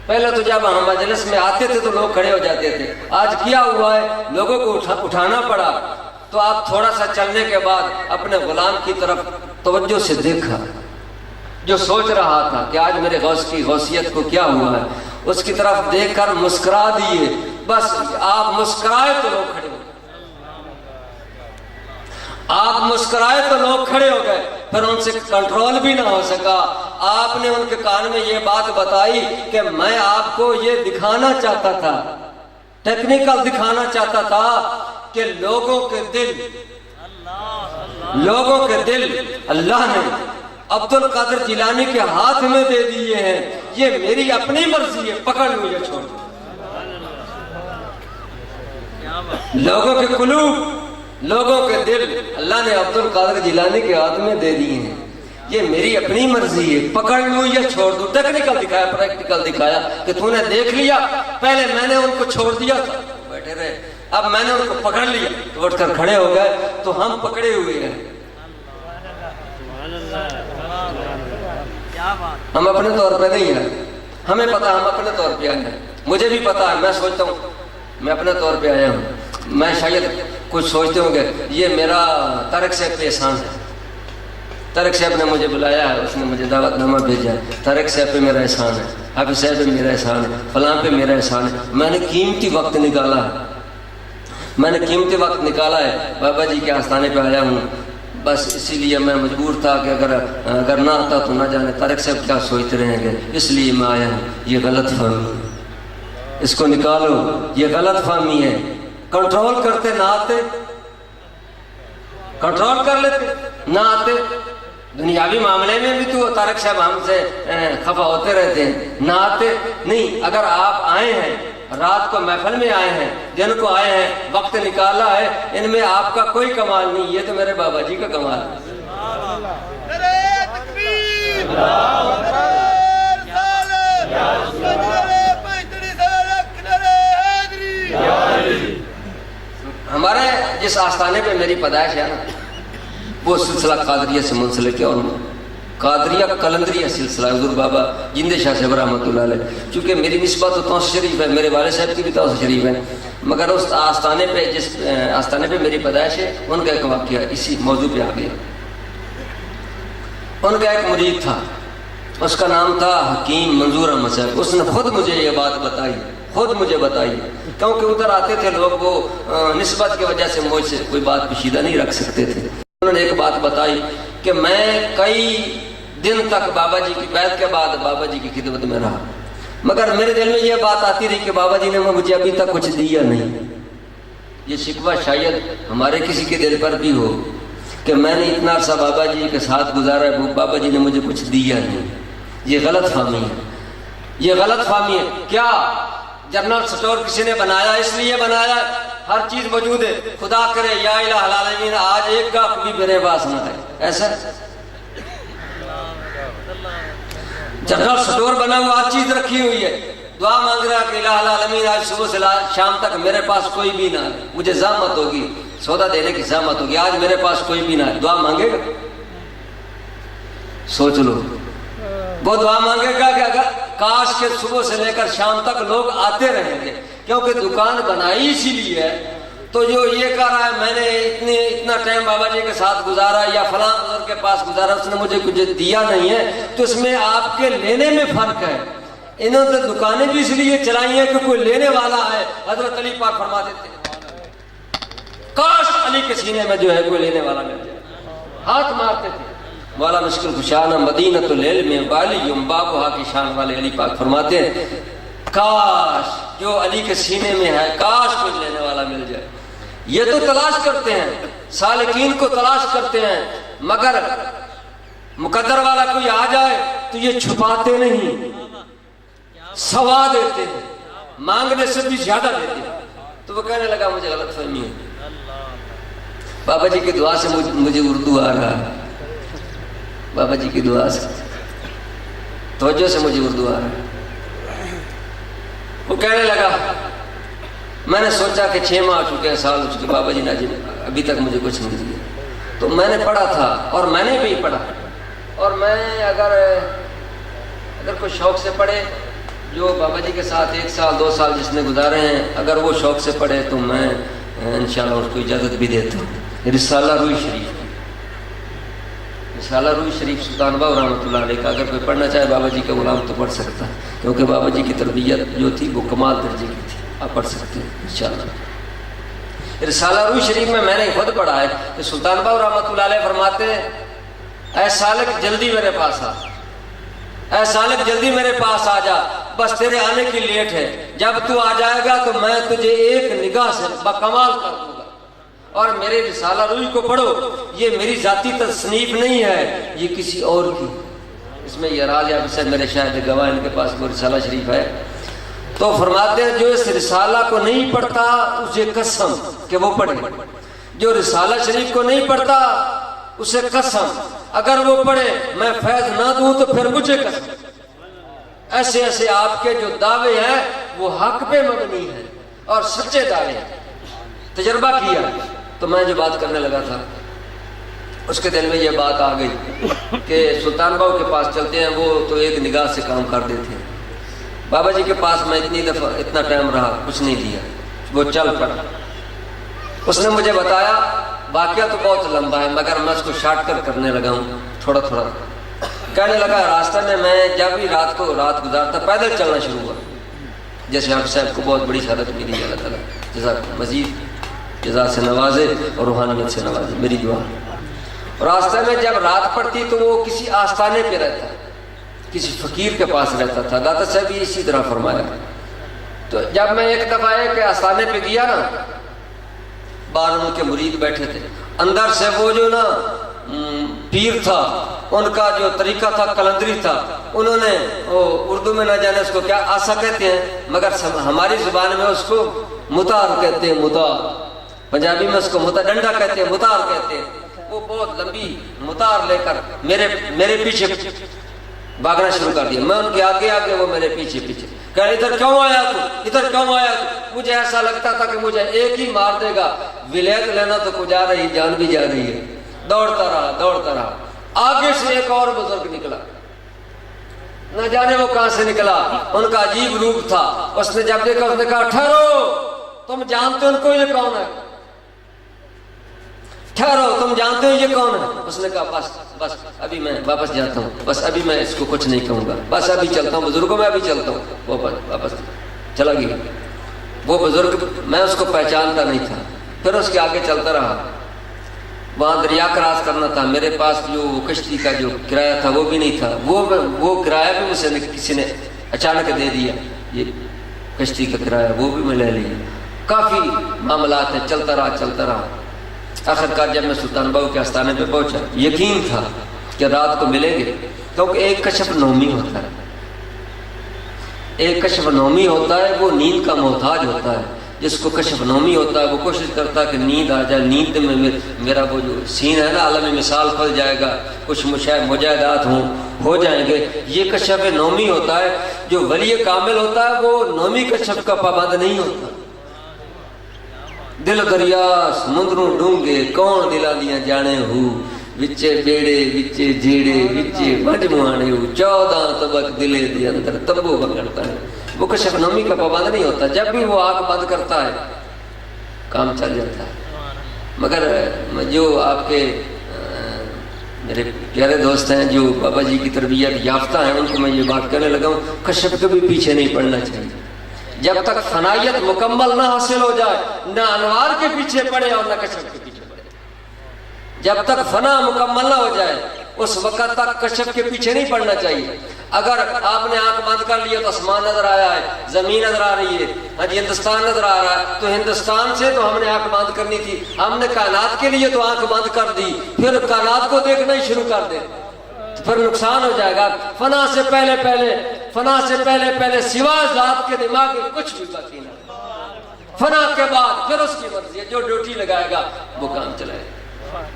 پہلے تو جب ہم مجلس میں آتے تھے تو لوگ کھڑے ہو جاتے تھے، آج کیا ہوا ہے؟ لوگوں کو اٹھانا پڑا۔ تو آپ تھوڑا سا چلنے کے بعد اپنے غلام کی طرف توجہ سے دیکھا، جو سوچ رہا تھا کہ آج میرے غوث کی غوثیت کو کیا ہوا ہے، اس کی طرف دیکھ کر مسکرا دیے، بس آپ مسکرائے تو لوگ کھڑے ہو گئے، آپ مسکرائے تو لوگ کھڑے ہو گئے، پھر ان سے کنٹرول بھی نہ ہو سکا۔ آپ نے ان کے کان میں یہ بات بتائی کہ میں آپ کو یہ دکھانا چاہتا تھا، ٹیکنیکل دکھانا چاہتا تھا کہ لوگوں کے دل اللہ نے عبدالقادر جیلانی کے ہاتھ میں دے دیے ہیں، یہ میری اپنی مرضی ہے، پکڑ لو یا چھوڑ۔ لوگوں کے قلوب، لوگوں کے دل اللہ نے عبدالقادر جیلانی کے ہاتھ میں دے دیے ہیں، یہ میری اپنی مرضی ہے، پکڑ لوں یا چھوڑ دوں۔ ٹیکنیکل دکھایا، پریکٹیکل دکھایا کہ تو نے دیکھ لیا، پہلے میں نے ان کو چھوڑ دیا تھا بیٹھے رہے، اب میں نے ان کو پکڑ لیا تو اٹھ کر کھڑے ہو گئے، تو ہم پکڑے ہوئے ہیں، ہم اپنے طور پہ نہیں ہیں، ہمیں پتا ہم اپنے طور پہ آئے ہیں، مجھے بھی پتا ہے، میں سوچتا ہوں میں اپنے طور پہ آیا ہوں، میں شاید کچھ سوچتے ہوں گے یہ میرا طارق صاحب پہ احسان ہے، طارق صاحب نے مجھے بلایا ہے، اس نے مجھے دعوت نامہ بھیجا ہے، طارق صاحب پہ میرا احسان ہے، حافظ صاحب پہ میرا احسان ہے، فلاں پہ میرا احسان ہے، میں نے قیمتی وقت نکالا ہے، میں نے قیمتی وقت نکالا ہے، بابا جی کے آستانے پہ آیا ہوں، بس اسی لیے میں مجبور تھا کہ اگر نہ آتا تو نہ جانے طارق صاحب کیا سوچتے رہیں گے، اس لیے میں آیا ہوں۔ یہ غلط فہمی ہے، اس کو نکالو، یہ غلط فہمی ہے۔ کنٹرول کرتے نہ آتے، کنٹرول کر لیتے نہ آتے، دنیاوی معاملے میں بھی تو طارق صاحب ہم سے خفا ہوتے رہتے ہیں، نہ آتے نہیں۔ اگر آپ آئے ہیں، رات کو محفل میں آئے ہیں، دن کو آئے ہیں، وقت نکالا ہے، ان میں آپ کا کوئی کمال نہیں، یہ تو میرے بابا جی کا کمال ہے۔ ہمارے جس آستانے پہ میری پیدائش ہے نا، وہ سلسلہ قادریہ سے منسلک ہے، اور قادریہ قلندریہ سلسلہ حضور بابا جندے شاہ صاحب رحمۃ اللہ علیہ۔ چونکہ میری نسبت تو توس شریف ہے، میرے والد صاحب کی بھی توس شریف ہے، مگر اس آستانے پہ جس آستانے پہ میری پیدائش ہے، ان کا ایک واقعہ اسی موضوع پہ آ گیا۔ ان کا ایک مرید تھا، اس کا نام تھا حکیم منظور احمد صاحب، اس نے خود مجھے یہ بات بتائی، خود مجھے بتائی، کیونکہ ادھر آتے تھے لوگ، وہ نسبت کی وجہ سے مجھ سے کوئی بات پوشیدہ نہیں رکھ سکتے تھے۔ انہوں نے ایک بات بتائی کہ میں کئی دن تک بابا جی کی بیعت کے بعد بابا جی کی خدمت میں رہا، مگر میرے دل میں یہ بات آتی رہی کہ بابا جی نے مجھے ابھی تک کچھ دیا نہیں۔ یہ شکوہ شاید ہمارے کسی کے دل پر بھی ہو کہ میں نے اتنا عرصہ بابا جی کے ساتھ گزارا ہے، بابا جی نے مجھے کچھ دیا نہیں، یہ غلط فہمی ہے، یہ غلط فہمی ہے۔ کیا جنرل سٹور کسی نے بنایا اس لیے بنایا؟ ہر چیز موجود ہے، خدا کرے یا الہ العالمین آج ایک کا بھی میرے پاس نہ ہے، ایسا جنرل سٹور بنا ہوا ہر چیز رکھی ہوئی ہے، دعا مانگ رہا کہ الہ العالمین آج صبح سے شام تک میرے پاس کوئی بھی نہ ہے، مجھے زحمت ہوگی سودا دینے کی زحمت ہوگی، آج میرے پاس کوئی بھی نہ ہے، دعا مانگے گا؟ سوچ لو، وہ دعا مانگے گا کہ اگر کاش کے صبح سے لے کر شام تک لوگ آتے رہیں گے، کیونکہ دکان بنائی اسی لیے ہے۔ تو جو یہ کہہ رہا ہے میں نے اتنا ٹائم بابا جی کے ساتھ گزارا یا فلاں بزرگ کے پاس گزارا، اس نے مجھے کچھ دیا نہیں ہے، تو اس میں آپ کے لینے میں فرق ہے۔ انہوں نے دکانیں بھی اس لیے چلائی ہیں کہ کوئی لینے والا ہے۔ حضرت علی پاک فرما دیتے کاش علی کے سینے میں جو ہے کوئی لینے والا مل جائے، ہاتھ مارتے تھے۔ مولا مشکل کشانہ مدینۃ العلم والی بابوہا کی شان والے علی پاک فرماتے ہیں کاش جو علی کے سینے میں ہے، کاش کوئی لینے والا مل جائے۔ یہ تو تلاش کرتے ہیں، سالکین کو تلاش کرتے ہیں، مگر مقدر والا کوئی آ جائے تو یہ چھپاتے نہیں، سوا دیتے ہیں، مانگنے سے بھی زیادہ دیتے ہیں۔ تو وہ کہنے لگا مجھے غلط فہمی ہے، بابا جی کی دعا سے مجھے اردو آ رہا ہے، بابا جی کی دعا سے توجہ سے مجھے اردو آ رہا ہے۔ وہ کہنے لگا میں نے سوچا کہ 6 ماہ ہو چکے ہیں، سال ہو چکے، بابا جی ناجی ابھی تک مجھے کچھ نہیں دیا۔ تو میں نے پڑھا تھا اور میں نے بھی پڑھا، اور میں اگر کوئی شوق سے پڑھے، جو بابا جی کے ساتھ 1 سال 2 سال جس نے گزارے ہیں، اگر وہ شوق سے پڑھے تو میں انشاءاللہ اس کو اجازت بھی دیتا ہوں۔ رسالہ روئی شریف، رسالہ روئی شریف سلطان باؤ رحمۃ اللہ علیہ کا اگر کوئی پڑھنا چاہے بابا جی کا غلام تو پڑھ سکتا ہے، کیونکہ بابا جی کی تربیت جو تھی وہ کمال درجے کی تھی، آپ پڑھ سکتے ہیں انشاءاللہ۔ رسالہ روئی شریف میں نے خود پڑھا ہے کہ سلطان باؤ رحمۃ اللہ علیہ فرماتے ہیں اے سالک جلدی میرے پاس آ، اے سالک جلدی میرے پاس آ جا، بس تیرے آنے کی لیٹ ہے، جب تو آ جائے گا تو میں تجھے ایک نگاہ سے بکمال کر دوں گا۔ اور میرے رسالہ روئی کو پڑھو، یہ میری ذاتی تصنیف نہیں ہے، یہ کسی اور کی، اس میں یہ راز یا سے میرے شاہد گواہ ان کے پاس وہ رسالہ شریف ہے۔ تو فرماتے ہیں جو اس رسالہ کو نہیں پڑھتا اسے قسم کہ وہ پڑھے، جو رسالہ شریف کو نہیں پڑھتا اسے قسم اگر وہ پڑھے میں فیض نہ دوں تو پھر مجھے قسم۔ ایسے ایسے آپ کے جو دعوے ہیں وہ حق پہ مبنی ہیں اور سچے دعوے ہیں، تجربہ کیا۔ تو میں جو بات کرنے لگا تھا اس کے دل میں یہ بات آ گئی کہ سلطان باؤ کے پاس چلتے ہیں، وہ تو ایک نگاہ سے کام کر دیتے ہیں۔ بابا جی کے پاس میں اتنی دفعہ اتنا ٹائم رہا، کچھ نہیں دیا، وہ چل پڑا۔ اس نے مجھے بتایا، واقعہ تو بہت لمبا ہے مگر میں اس کو شارٹ کٹ کرنے لگا ہوں تھوڑا تھوڑا۔ کہنے لگا راستہ میں جب بھی رات گزارتا پیدل چلنا شروع ہوا، جیسے آپ صاحب کو بہت بڑی شہادت ملی، اللہ تعالیٰ جزاک مزید جزا سے نوازے اور روحانیت سے نوازے، میری دعا۔ راستے میں جب رات پڑتی تو وہ کسی آستانے پہ رہتا، کسی فقیر کے پاس رہتا تھا، دادا صاحب بھی اسی طرح فرمایا۔ تو جب میں ایک دفعہ ایک آستانے پہ گیا نا، باہر ان کے مرید بیٹھے تھے، اندر سے وہ جو نا پیر تھا، ان کا جو طریقہ تھا کلندری تھا، انہوں نے اردو میں نہ جانے اس کو کیا آسا کہتے ہیں، مگر ہماری زبان میں اس کو متار کہتے ہیں، متار، پنجابی میں اس کو ڈنڈا کہتے ہیں، متار کہتے ہیں۔ وہ بہت لمبی متار لے کر میرے پیچھے بھاگنا شروع کر دیا، میں ان کے آگے آگے، وہ میرے پیچھے پیچھے۔ کہ ادھر کیوں آیا تو، ادھر کیوں آیا تو؟ مجھے ایسا لگتا تھا کہ مجھے ایک ہی مار دے گا، ولایت لینا تو کو جا رہی، جان بھی جا رہی ہے۔ دوڑتا رہا، آگے سے ایک اور بزرگ نکلا، نہ جانے وہ کہاں سے نکلا، ان کا عجیب روپ تھا۔ اس نے جب دیکھا اس نے کہا ٹھہرو، تم جانتے ہو ان کو یہ کون ہے؟ ٹھہرو، تم جانتے ہو یہ کون ہے؟ اس نے کہا بس ابھی میں واپس جاتا ہوں، بس ابھی میں اس کو کچھ نہیں کہوں گا، بس ابھی چلتا ہوں بزرگوں میں، ابھی چلتا ہوں۔ وہ واپس چلا گیا۔ وہ بزرگ میں اس کو پہچانتا نہیں تھا، پھر اس کے آگے چلتا رہا۔ وہاں دریا کراس کرنا تھا، میرے پاس جو کشتی کا جو کرایہ تھا وہ بھی نہیں تھا، وہ کرایہ بھی مجھے کسی نے اچانک دے دیا، یہ کشتی کا کرایہ وہ بھی میں لے لیا۔ کافی معاملات ہیں، چلتا رہا۔ آخر کار جب میں سلطان باؤ کے آستانے پہ پہنچا، یقین تھا کہ رات کو ملیں گے، کیونکہ ایک کشف نومی ہوتا ہے، ایک کشف نومی ہوتا ہے، وہ نیند کا محتاج ہوتا ہے۔ جس کو کشف نومی ہوتا ہے وہ کوشش کرتا ہے کہ نیند آ جائے، نیند میں میرا وہ جو سین ہے نا عالم مثال کھل جائے گا، کچھ مجاہدات ہو جائیں گے۔ یہ کشف نومی ہوتا ہے۔ جو ولی کامل ہوتا ہے وہ نومی کشف کا پابند نہیں ہوتا۔ دل دریا سمندروں ڈونگے کون دلا دیا جانے ہو، وچے بیڑے وچے جیڑے وچے مجموعانے ہو، 14 طبق دلے دے اندر تبو بگڑتا ہے۔ وہ کشف نومی کا پابند نہیں ہوتا۔ جب بھی وہ آنکھ بند کرتا ہے کام چل جاتا ہے۔ مگر جو آپ کے میرے پیارے دوست ہیں جو بابا جی کی تربیت یافتہ ہیں، ان کو میں یہ بات کہنے لگا ہوں، کشف کے بھی پیچھے نہیں پڑنا چاہیے۔ جب تک فنائیت مکمل نہ حاصل ہو جائے، نہ انوار کے پیچھے پڑے اور نہ کشف کے پیچھے پڑے۔ جب تک فنا مکمل نہ ہو جائے اس وقت تک کشف کے پیچھے نہیں پڑنا چاہیے۔ اگر آپ نے آنکھ بند کر لیا تو آسمان نظر آیا ہے، زمین نظر آ رہی ہے، ہاں جی ہندوستان نظر آ رہا ہے، تو ہندوستان سے تو ہم نے آنکھ بند کرنی تھی، ہم نے کائنات کے لیے تو آنکھ بند کر دی، پھر کائنات کو دیکھنا ہی شروع کر دیں تو پھر نقصان ہو جائے گا۔ فنا سے پہلے پہلے سوائے ذات کے دماغ میں کچھ بھی باقی نہ، فنا کے بعد پھر اس کی مرضی ہے، جو ڈیوٹی لگائے گا وہ کام چلائے گا۔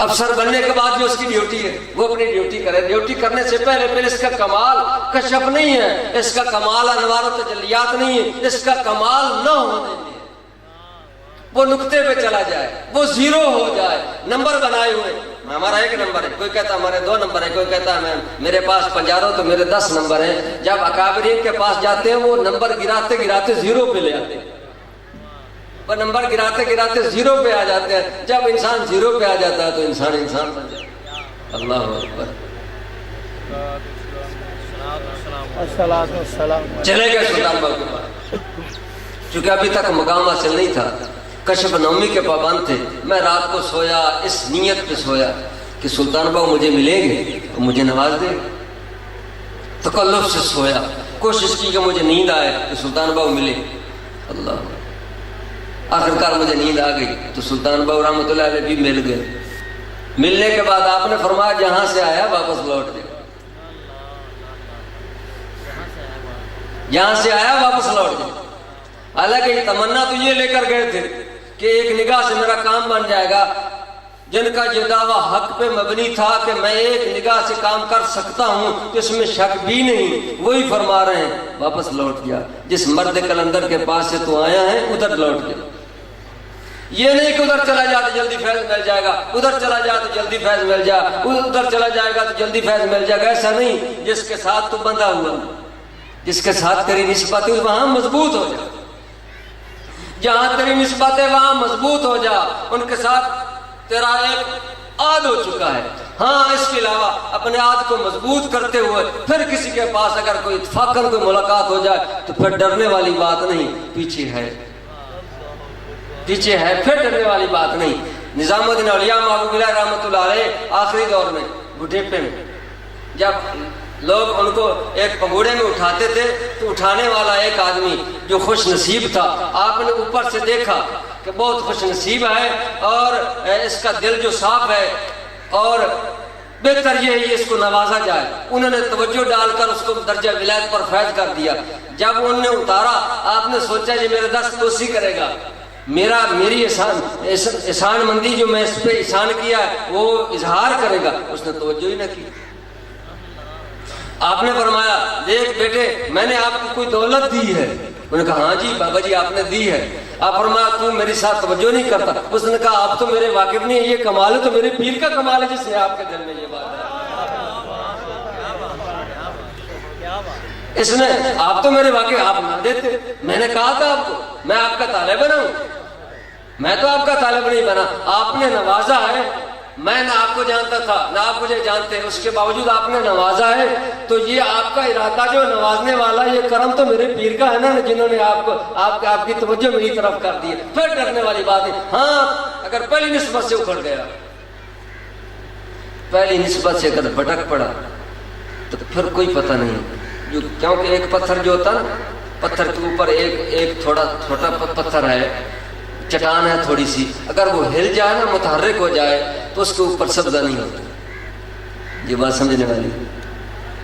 افسر بننے کے بعد جو اس کی ڈیوٹی ہے وہ اپنی ڈیوٹی کرے۔ ڈیوٹی کرنے سے پہلے اس کا کمال کشف نہیں ہے، اس کا کمال انوار و تجلیات نہیں ہے، اس کا کمال نہ ہونے دے، وہ نقطے پہ چلا جائے، وہ زیرو ہو جائے۔ نمبر بنائے ہوئے، ہمارا 1 نمبر ہے، کوئی کہتا ہمارے 2 نمبر ہے، کوئی کہتا ہے میرے پاس 50 تو میرے 10 نمبر ہیں۔ جب اکابرین کے پاس جاتے ہیں وہ نمبر گراتے گراتے زیرو پہ لے آتے ہیں، وہ نمبر گراتے گراتے زیرو پہ آ جاتے ہیں۔ جب انسان زیرو پہ آ جاتا ہے تو انسان بن جاتا ہے۔ اللہ اکبر۔ چلے گئے سلطان باؤ کے پاس، چونکہ ابھی تک مقام حاصل نہیں تھا، کشف نومی کے پابند تھے۔ میں رات کو سویا اس نیت پہ سویا کہ سلطان باؤ مجھے ملیں گے تو مجھے نواز دے، تکلف سے سویا، کوشش کی کہ مجھے نیند آئے کہ سلطان باؤ ملے۔ اللہ، آخرکار مجھے نیند آ گئی تو سلطان باؤ رحمۃ اللہ علیہ بھی مل گئے۔ ملنے کے بعد آپ نے فرمایا جہاں سے آیا واپس لوٹ دے، جہاں سے آیا واپس لوٹ دے۔ حالانکہ یہ تمنا تو یہ لے کر گئے تھے کہ ایک نگاہ سے میرا کام بن جائے گا، جن کا یہ دعویٰ حق پہ مبنی تھا کہ میں ایک نگاہ سے کام کر سکتا ہوں تو اس میں شک بھی نہیں، وہی فرما رہے ہیں واپس لوٹ گیا۔ جس مرد کلندر کے پاس سے تو آیا ہے ادھر لوٹ گیا۔ یہ نہیں کہ ادھر چلا جائے تو جلدی فیض مل جائے گا، ادھر چلا جائے تو جلدی فیض مل جائے، ادھر چلا جائے گا تو جلدی فیض مل جائے گا، ایسا نہیں۔ جس کے ساتھ تو بندھا ہوا، جس کے ساتھ تیری نسبت ہے وہاں مضبوط ہو جا، جہاں تیری نسبت ہے وہاں مضبوط ہو جا، ان کے ساتھ تیرا ایک عہد ہو چکا ہے۔ ہاں اس کے علاوہ اپنے عہد کو مضبوط کرتے ہوئے پھر کسی کے پاس اگر کوئی اتفاقاً کوئی ملاقات ہو جائے تو پھر ڈرنے والی بات نہیں، پیچھے ہے پھر ڈرنے والی بات نہیں۔ نظام الدین اولیاء محبوب اللہ رحمۃ اللہ علیہ آخری دور میں بڈھیپے میں جب لوگ ان کو ایک پگوڑے میں اٹھاتے تھے تو اٹھانے والا ایک آدمی جو خوش نصیب تھا، آپ نے اوپر سے دیکھا کہ بہت خوش نصیب ہے اور اس کا دل جو صاف ہے اور بہتر یہ ہے اس کو نوازا جائے۔ انہوں نے توجہ ڈال کر اس کو درجہ ولایت پر فیض کر دیا۔ جب انہوں نے اتارا آپ نے سوچا یہ میرے دست دوستی کرے گا، میری احسان مندی جو میں اس پہ احسان کیا ہے وہ اظہار کرے گا، اس نے توجہ ہی نہ کی۔ آپ نے فرمایا دیکھ بیٹے میں نے آپ کو کوئی دولت دی ہے، انہوں نے کہا ہاں جی بابا جی آپ نے دی ہے۔ آپ فرمایا تو میری ساتھ توجہ نہیں کرتا، اس نے کہا آپ تو میرے واقف نہیں ہے، یہ کمال ہے تو میرے پیر کا کمال ہے جس نے آپ کے دل میں یہ بات ہے۔ اس نے آپ تو میرے واقف آپ نہ دیتے، میں نے کہا تھا آپ کو میں آپ کا طالب بنا ہوں، میں تو آپ کا طالب نہیں بنا، آپ نے نوازا ہے، میں نہ آپ کو جانتا تھا نہ آپ مجھے جانتے، اس کے باوجود آپ نے نوازا ہے، تو یہ آپ کا ارادہ جو نوازنے والا یہ کرم تو میرے پیر کا ہے نا، جنہوں نے آپ کو آپ کی توجہ میری طرف کر دی ہے۔ پھر ڈرنے والی بات ہے، ہاں اگر پہلی نسبت سے اکھڑ گیا، پہلی نسبت سے اگر بھٹک پڑا تو پھر کوئی پتہ نہیں، کیونکہ ایک پتھر جو ہوتا نا، پتھر کے اوپر ایک تھوڑا چھوٹا پتھر ہے، چٹان ہے تھوڑی سی، اگر وہ ہل جائے نا متحرک ہو جائے تو اس کے اوپر سبزہ نہیں ہوتا۔ یہ بات سمجھنے والی.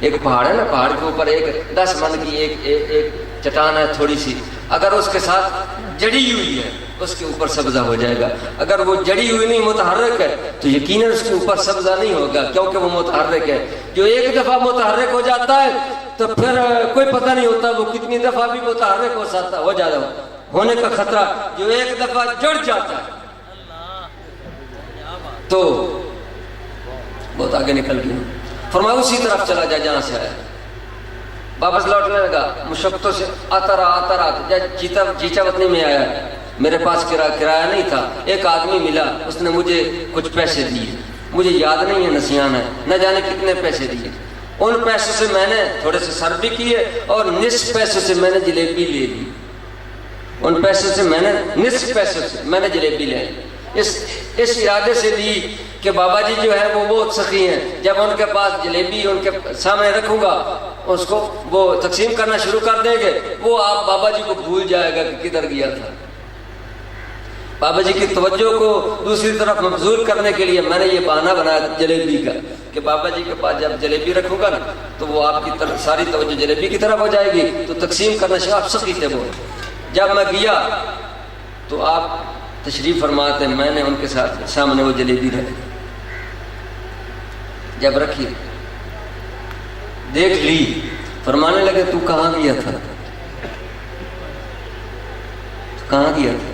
ایک پہاڑ ہے نا, پہاڑ کے اوپر ایک 10 من کی ایک چٹان ہے تھوڑی سی, اگر اس کے ساتھ جڑی ہوئی ہے اس کے اوپر سبزہ ہو جائے گا. اگر وہ جڑی ہوئی نہیں, متحرک ہے, تو یقیناً اس کے اوپر سبزہ نہیں ہوگا, کیونکہ وہ متحرک ہے. جو ایک دفعہ متحرک ہو جاتا ہے تو پھر کوئی پتہ نہیں ہوتا وہ کتنی دفعہ بھی متحرک ہو جاتا ہونے کا خطرہ. جو ایک دفعہ جڑ جاتا ہے تو بہت آگے نکل گیا. فرمایا اسی طرف چلا جا جہاں سے آیا. واپس لوٹنے لگا, مشقتوں سے آتا رہا چیچا وطنی میں آیا. میرے پاس کرایہ نہیں تھا. ایک آدمی ملا, اس نے مجھے کچھ پیسے دیے, مجھے یاد نہیں ہے, نسیان ہے, نہ جانے کتنے پیسے دیے. ان پیسوں سے میں نے تھوڑے سے سر بھی کیے اور نصف پیسوں سے میں نے جلیبی لے لی. ان پیسوں سے میں نے نصف پیسوں سے میں نے جلیبی لے لی. اس ارادے سے لی کہ بابا جی جو ہے وہ بہت سخی ہیں, جب ان کے پاس جلیبی ان کے سامنے رکھوں گا اس کو وہ تقسیم کرنا شروع کر دیں گے, وہ آپ بابا جی کو بھول جائے گا کہ کدھر گیا تھا. بابا جی کی توجہ کو دوسری طرف مبذول کرنے کے لیے میں نے یہ بہانہ بنایا جلیبی کا, کہ بابا جی کے پاس جب جلیبی رکھوں گا نا تو وہ آپ کی ساری توجہ جلیبی کی طرف ہو جائے گی, تو تقسیم کرنا شروع. آپ سخی تھے وہ. جب میں گیا تو آپ تشریف فرماتے, میں نے ان کے ساتھ سامنے وہ جلیبی رکھی. جب رکھی دیکھ لی, فرمانے لگے تو کہاں گیا تھا, کہاں گیا تھا؟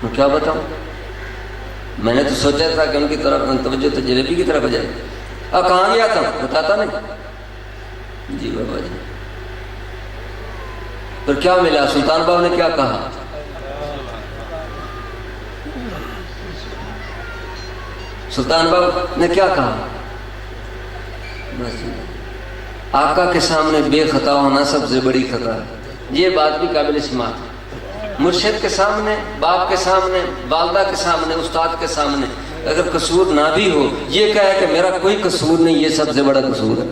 میں کیا بتاؤں, میں نے تو سوچا تھا کہ ان کی طرف توجہ تو جلیبی کی طرف ہو جائے. کہاں گیا تھا بتاتا نہیں. جی بابا جی. پھر کیا ملا؟ سلطان بابا نے کیا کہا؟ سلطان بابا نے کیا کہا؟ آقا کے سامنے بے خطا ہونا سب سے بڑی خطا ہے. یہ بات بھی قابل سماعت ہے. مرشد کے سامنے, باپ کے سامنے, والدہ کے سامنے, استاد کے سامنے اگر قصور نہ بھی ہو, یہ کہے کہ میرا کوئی قصور نہیں, یہ سب سے بڑا قصور ہے.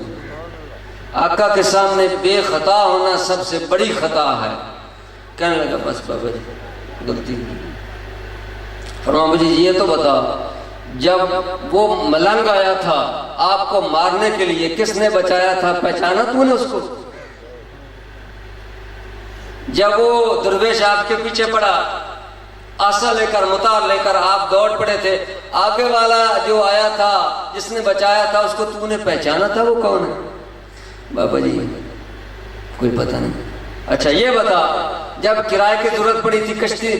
آقا کے سامنے بے خطا ہونا سب سے بڑی خطا ہے. کہنے لگا بس بابا جی غلطی. فرمایا مجھے یہ تو بتا, جب وہ ملنگ آیا تھا آپ کو مارنے کے لیے, کس نے بچایا تھا؟ پہچانا تو نے اس کو؟ جب وہ درویش آپ کے پیچھے پڑا, آسا لے کر, متار لے کر, آپ دوڑ پڑے تھے, آگے والا جو آیا تھا جس نے بچایا تھا اس کو تو نے پہچانا تھا, وہ کون ہے؟ بابا جی کوئی پتہ نہیں. اچھا یہ بتا, جب کرائے کی ضرورت پڑی تھی, کشتی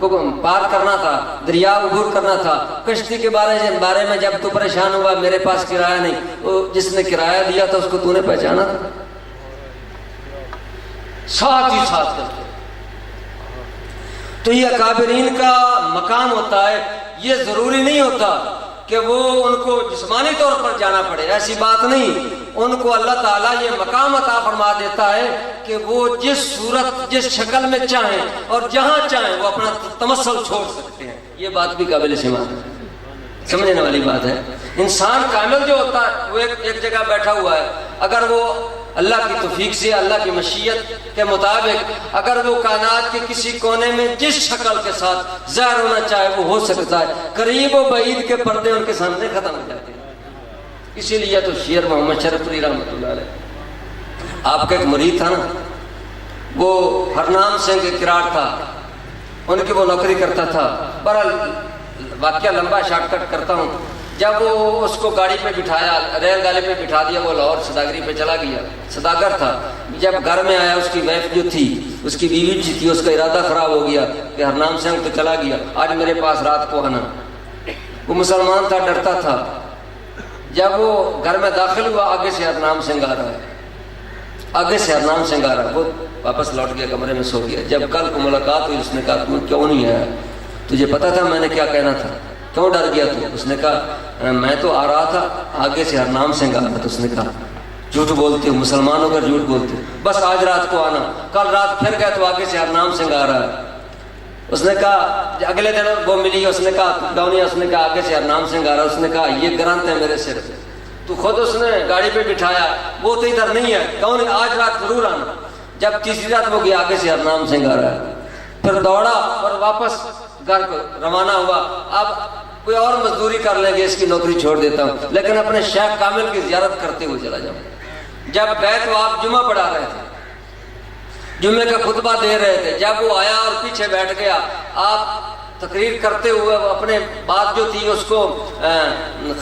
کو پار کرنا تھا, دریا عبور کرنا تھا, کشتی کے بارے میں جب تو پریشان ہوا, میرے پاس کرایہ نہیں, وہ جس نے کرایہ دیا تھا اس کو تو نے پہچانا تھا؟ ساتھ ہی ساتھ کرتے. تو یہ اکابرین کا مقام ہوتا ہے. یہ ضروری نہیں ہوتا کہ وہ ان کو جسمانی طور پر جانا پڑے, ایسی بات نہیں. ان کو اللہ تعالیٰ یہ مقام عطا فرما دیتا ہے کہ وہ جس صورت, جس شکل میں چاہیں اور جہاں چاہیں وہ اپنا تمثل چھوڑ سکتے ہیں. یہ بات بھی قابل سماعت ہے, سمجھنے والی بات ہے. انسان کامل جو ہوتا ہے وہ ایک جگہ بیٹھا ہوا ہے, اگر وہ اللہ کی توفیق سے, اللہ کی مشیت کے مطابق, اگر وہ کائنات کے کسی کونے میں جس شکل کے ساتھ ظاہر ہونا چاہے وہ ہو سکتا ہے. قریب و بعید کے پردے ان کے سامنے ختم ہو جاتے ہیں. اسی لیے تو شیر محمد شرف علی رحمۃ اللہ علیہ, آپ کا ایک مرید تھا نا, وہ ہرنام سنگھ کراڑ تھا, ان کی وہ نوکری کرتا تھا. بہرحال واقعہ لمبا شارٹ کٹ کرتا ہوں. جب وہ اس کو گاڑی پہ بٹھایا, ریل گاڑی پہ بٹھا دیا, وہ لاہور صداگری پہ چلا گیا. صداگر تھا. جب گھر میں آیا, اس کی وائف جو تھی, اس کی بیوی جو تھی, اس کا ارادہ خراب ہو گیا کہ ہرنام سنگھ تو چلا گیا, آج میرے پاس رات کو آنا. وہ مسلمان تھا, ڈرتا تھا. جب وہ گھر میں داخل ہوا, آگے سے ہرنام سنگھ آ رہا ہے, آگے سے ہرنام سنگھ آ رہا ہے. وہ واپس لوٹ گیا, کمرے میں سو گیا. جب کل کو ملاقات ہوئی, اس نے کہا تم کیوں نہیں آیا؟ تجھے پتا تھا میں نے کیا کہنا تھا, کیوں ڈر گیا تو؟ اس نے کہا میں تو آ رہا تھا, آگے سے ہرنام سنگھ آ رہا تھا. اس نے کہا جھوٹ بولتے ہو, مسلمان ہو کر جھوٹ بولتے ہو, بس آج رات کو آنا. کل رات پھر گئے تو آگے سے ہرنام سنگھ آ رہا ہے. اس نے کہا, اگلے دن وہ ملی, اس نے کہا ڈاؤنیا, اس نے کہا آگے سے ہرنام سنگھ آ رہا ہے. اس نے کہا یہ گرانت ہے میرے سر پہ. تو خود اس نے گاڑی پہ بٹھایا, وہ تو ادھر نہیں ہے, کون آج رات ضرور آنا. جب تیسری رات وہ گیا, آگے سے ہرنام سنگھ آ رہا ہے. پھر دوڑا اور واپس گھر کو روانہ ہوا. اب کوئی اور مزدوری کر لیں گے، اس کی نوکری چھوڑ دیتا ہوں، لیکن اپنے شیخ کامل کی زیارت کرتے ہوئے چلا جاؤں۔ جب بیت و آپ جمعہ پڑھا رہے تھے، جمعے کا خطبہ دے رہے تھے، جب وہ آیا اور پیچھے بیٹھ گیا، آپ تقریر کرتے ہوئے اپنے بات جو تھی اس کو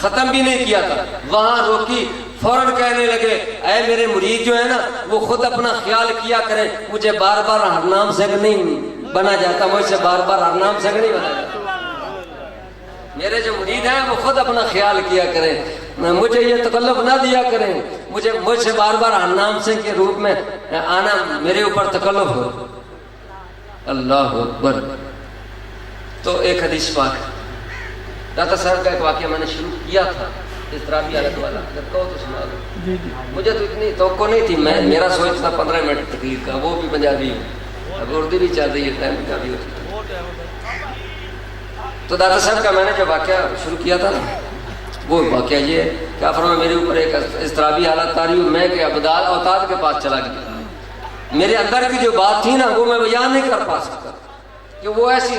ختم بھی نہیں کیا تھا، وہاں روکی، فوراً کہنے لگے اے میرے مرید جو ہے نا وہ خود اپنا خیال کیا کریں، مجھے بار بار ہرنام سنگھ نہیں بنا جاتا، مجھ سے بار بار ہرنام سنگھ نہیں بنا جاتا، میرے جو مرید ہیں وہ خود اپنا خیال کیا کریں، مجھے یہ تکلف نہ دیا کریں، مجھ سے بار بار ہرنام سنگھ کے روپ میں آنا میرے اوپر تکلف ہو۔ اللہ اکبر۔ تو ایک حدیث پاک، داتا صاحب کا ایک واقعہ میں نے شروع کیا تھا اضطرابی حالت والا، جب کہو تو سنا دو۔ مجھے تو اتنی توقع نہیں تھی، میرا سوچ تھا 15 منٹ تقریر کا، وہ بھی پنجابی ہوں، اب اردو بھی چل رہی ہے، ٹائم پنجابی ہوتی ہے۔ تو داتا صاحب کا میں نے جو واقعہ شروع کیا تھا نا، وہ واقعہ یہ ہے کہ فرمایا میرے اوپر ایک اضطرابی حالت تاری ہوئی، میں کہ ابدال اوتاد کے پاس چلا گیا، میرے اندر کی جو بات تھی نا وہ میں بیان نہیں کر پا سکتا، کہ وہ ایسی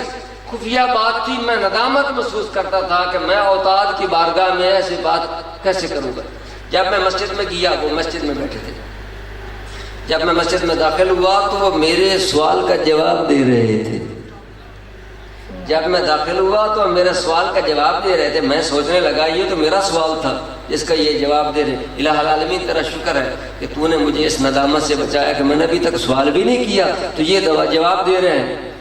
خفیہ بات تھی، میں ندامت محسوس کرتا تھا کہ میں اوتاد کی بارگاہ میں ایسی بات کیسے کروں گا۔ جب میں مسجد میں گیا، وہ مسجد میں بیٹھے تھے، جب میں مسجد میں داخل ہوا تو وہ میرے سوال کا جواب دے رہے تھے، جب میں داخل ہوا تو میرے سوال کا جواب دے رہے تھے، میں سوچنے لگا یہ تو میرا سوال تھا جس کا یہ جواب دے رہے، الہ العالمین تیرا شکر ہے کہ تو نے مجھے اس ندامت سے بچایا کہ میں نے ابھی تک سوال بھی نہیں کیا تو یہ جواب دے رہے ہیں۔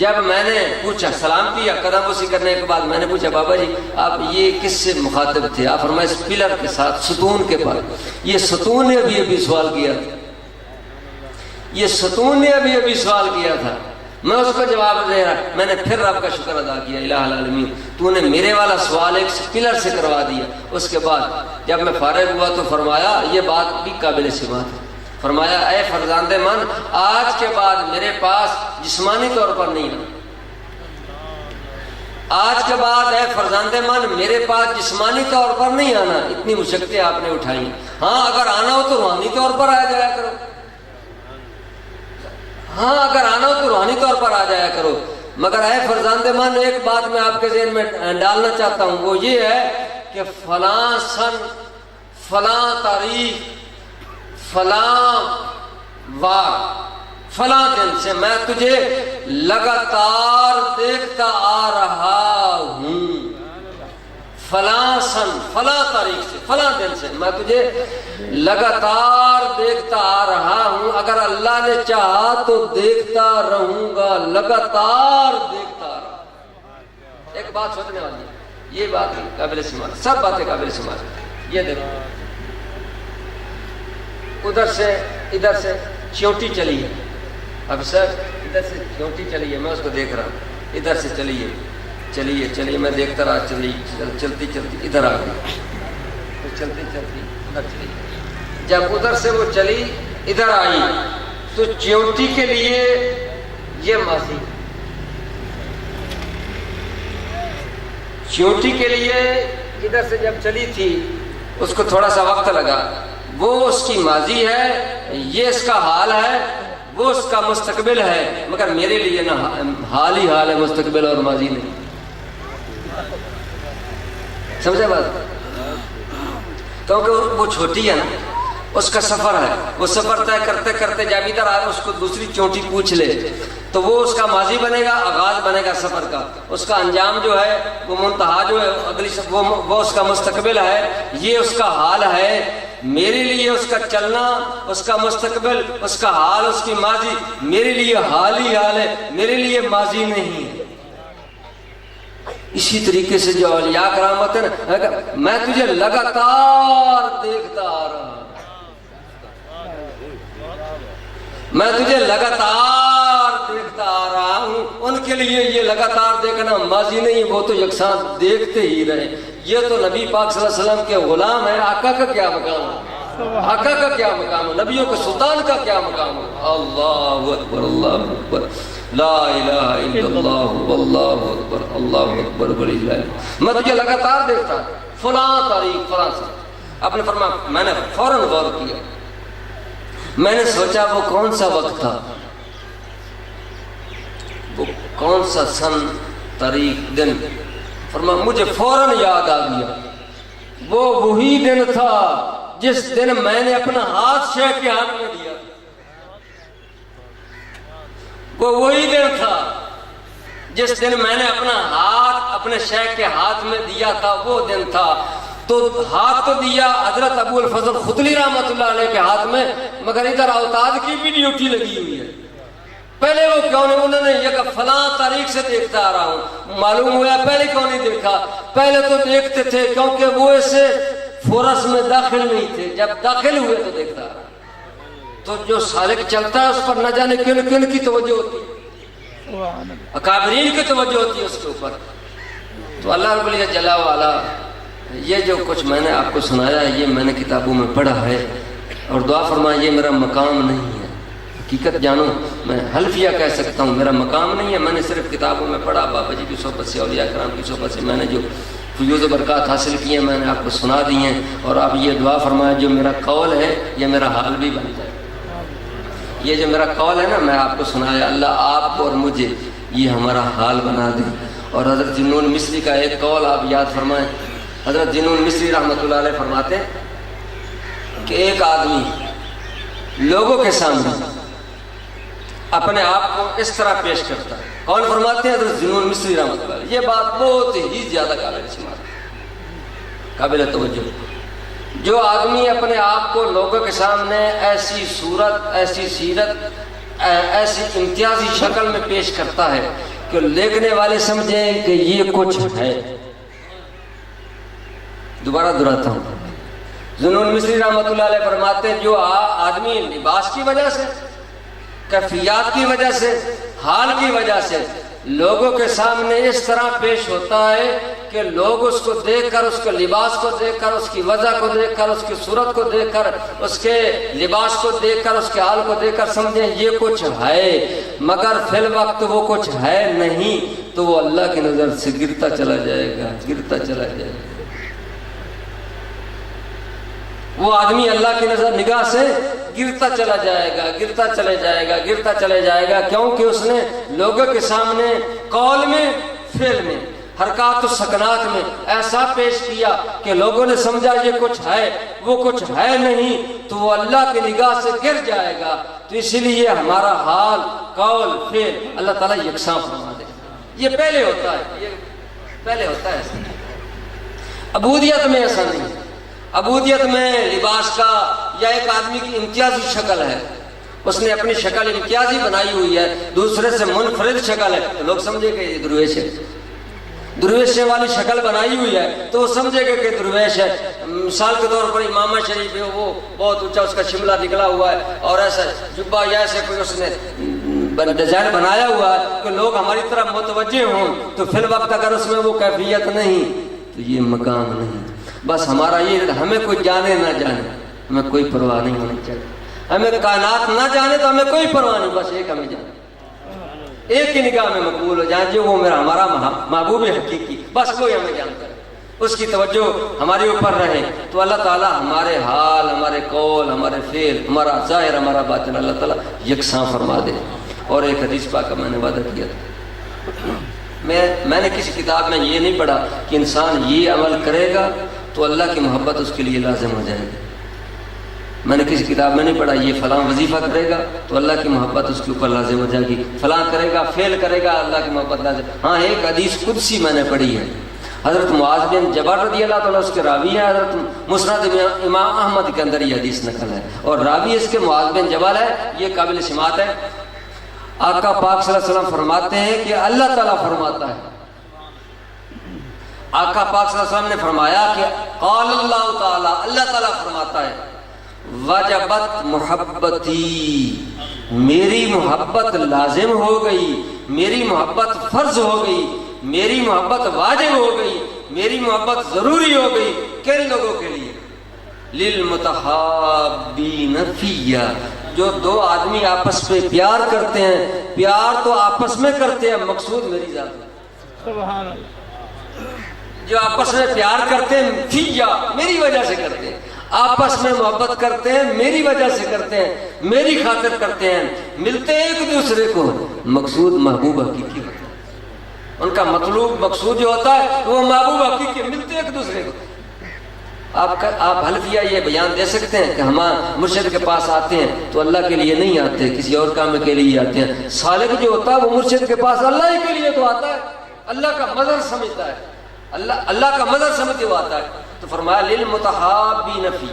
جب میں نے پوچھا، سلام کیا، قدم بوسی کرنے کے بعد میں نے پوچھا بابا جی آپ یہ کس سے مخاطب تھے؟ آپ فرمائے اس پلر کے ساتھ، ستون کے پاس، یہ ستون نے ابھی سوال کیا تھا، یہ ستون نے ابھی سوال کیا تھا، میں اس کو جواب دے رہا، میں نے پھر رب کا شکر ادا کیا، الہ العالمین تو نے میرے والا سوال ایک پلر سے کروا دیا۔ اس کے بعد جب میں فارغ ہوا تو فرمایا یہ بات بھی قابل سماعت ہے، فرمایا اے فرزند من آج کے بعد میرے پاس جسمانی طور پر نہیں آنا، آج کے بعد اے فرزند من میرے پاس جسمانی طور پر نہیں آنا، اتنی مشقتیں آپ نے اٹھائی، ہاں اگر آنا ہو تو روحانی طور پر آ جایا کرو، ہاں اگر آنا ہو تو روحانی طور پر آ جایا کرو، مگر اے فرزند من ایک بات میں آپ کے ذہن میں ڈالنا چاہتا ہوں، وہ یہ ہے کہ فلاں سن، فلاں تاریخ، فلاں وار، فلاں دن سے میں تجھے لگاتار دیکھتا آ رہا ہوں، فلاں سن، فلاں تاریخ سے، فلاں دن سے میں تجھے لگاتار دیکھتا آ رہا ہوں، اگر اللہ نے چاہا تو دیکھتا رہوں گا، لگاتار دیکھتا رہا۔ ایک بات سوچنے والی ہے، یہ بات قابل سماعت، سب باتیں قابل سماعت۔ یہ دیکھو ادھر سے ادھر سے چیوٹی چلی ہے، اب سر ادھر سے چیوٹی چلی ہے، میں اس کو دیکھ رہا ہوں، ادھر سے چلیے چلیے چلیے، میں دیکھتا رہا، چلتی چلتی ادھر آ گئی، چلتی چلتی ادھر چلی، جب ادھر سے وہ چلی ادھر آئی تو چیوٹی کے لیے یہ ماضی، چیوٹی کے لیے ادھر سے جب چلی تھی اس کو تھوڑا سا وقت لگا، وہ اس کی ماضی ہے، یہ اس کا حال ہے، وہ اس کا مستقبل ہے، مگر میرے لیے نا حال ہی حال ہے، مستقبل اور ماضی نہیں، سمجھے بات؟ کیونکہ وہ چھوٹی ہے نا، اس کا سفر ہے، وہ سفر طے کرتے کرتے جب ادھر آئے اس کو دوسری چوٹی پوچھ لے تو وہ اس کا ماضی بنے گا، آغاز بنے گا سفر کا، اس کا انجام جو ہے وہ منتہا جو ہے اگلی وہ اس کا مستقبل ہے، یہ اس کا حال ہے، میرے لیے اس کا چلنا، اس کا مستقبل، اس کا حال، اس کی ماضی میرے لیے حال ہی حال ہے، میرے لیے ماضی نہیں ہے۔ اسی طریقے سے جو اولیاء کرام ہوتے ہیں نا، میں تجھے لگاتار دیکھتا آ رہا ہوں، میں تجھے لگاتار دیکھتا آ رہا ہوں، ان کے لیے یہ لگاتار دیکھنا ماضی نہیں، وہ تو یکساں دیکھتے ہی رہے، یہ تو نبی پاک صلی اللہ علیہ وسلم کے غلام ہیں، آقا کا کیا مقام ہے، آقا کا کیا مقام ہے، نبیوں کے سلطان کا کیا مقام ہے، اللہ اکبر اللہ اکبر لا الہ الا اللہ واللہ اکبر اللہ اکبر وللہ، میں تجھے لگاتار دیکھتا فلاں تاریخ فلاں سن، آپ نے فرمایا، میں نے فوراً غور کیا، میں نے سوچا وہ کون سا وقت تھا، وہ کون سا سن، تاریخ، دن، فرمایا مجھے فوراً یاد آ گیا وہ وہی دن تھا جس دن میں نے اپنا ہاتھ شیخ کے ہاتھ میں دیا، وہ وہی دن تھا جس دن میں نے اپنا ہاتھ اپنے شیخ کے ہاتھ میں دیا تھا، وہ دن تھا۔ تو ہاتھ تو دیا حضرت ابو الفضل خدلی رحمۃ اللہ علیہ کے ہاتھ میں، مگر ادھر اوتاد کی بھی ڈیوٹی لگی ہوئی ہے۔ پہلے وہ کیوں نہیں، انہوں نے یہ کہا فلاں تاریخ سے دیکھتا آ رہا ہوں، معلوم ہوا پہلے کیوں نہیں دیکھا؟ پہلے تو دیکھتے تھے کیونکہ وہ اسے فورس میں داخل نہیں تھے، جب داخل ہوئے تو دیکھتا آ رہا۔ تو جو سالک چلتا ہے اس پر نہ جانے کن کن کی توجہ ہوتی ہے، اکابرین کی توجہ ہوتی ہے اس کے اوپر۔ تو اللہ رب العزت جل وعلا یہ جو کچھ میں نے آپ کو سنایا ہے یہ میں نے کتابوں میں پڑھا ہے، اور دعا فرمائیں یہ میرا مقام نہیں ہے، حقیقت جانو میں حلفیہ کہہ سکتا ہوں میرا مقام نہیں ہے، میں نے صرف کتابوں میں پڑھا، بابا جی کی صحبت سے اولیاء کرام کی صحبت سے میں نے جو فیوز و برکات حاصل کی ہیں میں نے آپ کو سنا دی ہیں، اور آپ یہ دعا فرمائیں جو میرا قول ہے یہ میرا حال بھی بن جائے۔ یہ جو میرا قول ہے نا میں آپ کو سنایا، اللہ آپ کو اور مجھے یہ ہمارا حال بنا دے۔ اور حضرت جنون مصری کا ایک قول آپ یاد فرمائیں، حضرت جنون مصری رحمۃ اللہ علیہ فرماتے ہیں کہ ایک آدمی لوگوں کے سامنے اپنے آپ کو اس طرح پیش کرتا ہے۔ کون فرماتے ہیں؟ حضرت جنون مصری رحمۃ اللہ علیہ۔ یہ بات بہت ہی زیادہ قابل توجہ۔ جو آدمی اپنے آپ کو لوگوں کے سامنے ایسی صورت، ایسی سیرت، ایسی امتیازی شکل میں پیش کرتا ہے کہ دیکھنے والے سمجھیں کہ یہ کچھ ہے۔ دوبارہ دہراتا ہوں، جنون مصری رحمۃ اللہ علیہ فرماتے ہیں جو آدمی لباس کی وجہ سے، کیفیات کی وجہ سے، حال کی وجہ سے لوگوں کے سامنے اس طرح پیش ہوتا ہے کہ لوگ اس کو دیکھ کر، اس کے لباس کو دیکھ کر، اس کی وجہ کو دیکھ کر، اس کی صورت کو دیکھ کر، اس کے لباس کو دیکھ کر، اس کے حال کو دیکھ کر سمجھیں یہ کچھ ہے، مگر فی الوقت وہ کچھ ہے نہیں، تو وہ اللہ کی نظر سے گرتا چلا جائے گا، گرتا چلا جائے گا۔ وہ آدمی اللہ کی نگاہ سے گرتا چلا جائے گا، گرتا چلے جائے گا، گرتا چلے جائے گا، کیونکہ اس نے لوگوں کے سامنے قول میں، فعل میں، حرکات و سکنات میں ایسا پیش کیا کہ لوگوں نے سمجھا یہ کچھ ہے، وہ کچھ ہے نہیں، تو وہ اللہ کی نگاہ سے گر جائے گا۔ تو اسی لیے ہمارا حال، قول، فعل اللہ تعالیٰ یکساں فرما دے۔ یہ پہلے ہوتا ہے، یہ پہلے ہوتا ہے ایسا۔ عبودیت میں ایسا نہیں۔ عبودیت میں لباس کا یا ایک آدمی کی امتیازی شکل ہے، اس نے اپنی شکل امتیازی بنائی ہوئی ہے، دوسرے سے منفرد شکل ہے، تو لوگ سمجھے کہ یہ درویش ہے، درویش والی شکل بنائی ہوئی ہے تو وہ سمجھے گا کہ درویش ہے۔ مثال کے طور پر امامہ شریف ہے، وہ بہت اونچا اس کا شملہ نکلا ہوا ہے اور ایسا جبہ یا ایسے کوئی اس نے ڈیزائن بنایا ہوا ہے کہ لوگ ہماری طرف متوجہ ہوں، تو فی الوقت اگر اس میں وہ کیفیت نہیں تو یہ مقام نہیں۔ بس ہمارا یہ ہمیں کوئی جانے نہ جانے، ہمیں کوئی پرواہ نہیں ہونی چاہیے، ہمیں کائنات نہ جانے تو ہمیں کوئی پرواہ نہیں، بس ایک ہمیں جانے، ایک ہی نگاہ میں مقبول ہو جائے جو وہ ہمارا محبوب حقیقی، بس کوئی ہمیں جانتا ہے، اس کی توجہ ہمارے اوپر رہے، تو اللہ تعالیٰ ہمارے حال، ہمارے قول، ہمارے فعل، ہمارا ظاہر، ہمارا باطن اللہ تعالیٰ یکساں فرما دے۔ اور ایک حدیث پاک کا میں نے وعدہ کیا تھا، میں نے کسی کتاب میں یہ نہیں پڑھا کہ انسان یہ عمل کرے گا تو اللہ کی محبت اس کے لیے لازم ہو جائے گی۔ میں نے کسی کتاب میں نہیں پڑھا یہ فلاں وظیفہ کرے گا تو اللہ کی محبت اس کے اوپر لازم ہو جائے گی، فلاں کرے گا، فعل کرے گا، اللہ کی محبت لازم۔ ہاں ایک حدیث قدسی میں نے پڑھی ہے، حضرت معاذ بن جبل رضی اللہ تعالیٰ اس کے راوی ہیں، حضرت مسند امام احمد کے اندر یہ حدیث نقل ہے، اور راوی اس کے معاذ بن جبل ہے، یہ قابل سماعت ہے۔ آقا پاک صلی اللہ علیہ وسلم فرماتے ہیں کہ اللہ تعالیٰ فرماتا ہے، آقا پاک صلی اللہ علیہ وسلم نے فرمایا کہ قال اللہ تعالیٰ، اللہ تعالیٰ فرماتا ہے وجبت محبتی، میری محبت لازم ہو گئی، میری محبت فرض ہو گئی، میری محبت واجب ہو گئی، میری محبت ضروری ہو گئی۔ کن لوگوں کے لیے؟ للمتحابین فیہ، جو دو آدمی آپس میں پیار کرتے ہیں، پیار تو آپس میں کرتے ہیں، مقصود میری ذات ہے، سبحان اللہ، جو آپس میں پیار کرتے ہیں فیہ، میری وجہ سے کرتے ہیں، آپس میں محبت کرتے ہیں میری وجہ سے کرتے ہیں، میری خاطر کرتے ہیں، ملتے ہیں ایک دوسرے کو، مقصود محبوب حقیقی ہوتا ہے۔ ان کا مطلوب مقصود جو ہوتا ہے وہ محبوب حقیقی ملتے ایک دوسرے کو. آپ حلفیہ یہ بیان دے سکتے ہیں کہ ہم مرشد کے پاس آتے ہیں تو اللہ کے لیے نہیں آتے، کسی اور کام کے لیے آتے ہیں. سالک جو ہوتا ہے وہ مرشد کے پاس اللہ ہی کے لیے تو آتا ہے، اللہ کا مظہر سمجھتا ہے، اللہ کا مظہر سمجھتے وہ آتا ہے. تو فرمایا للمتحابین فی،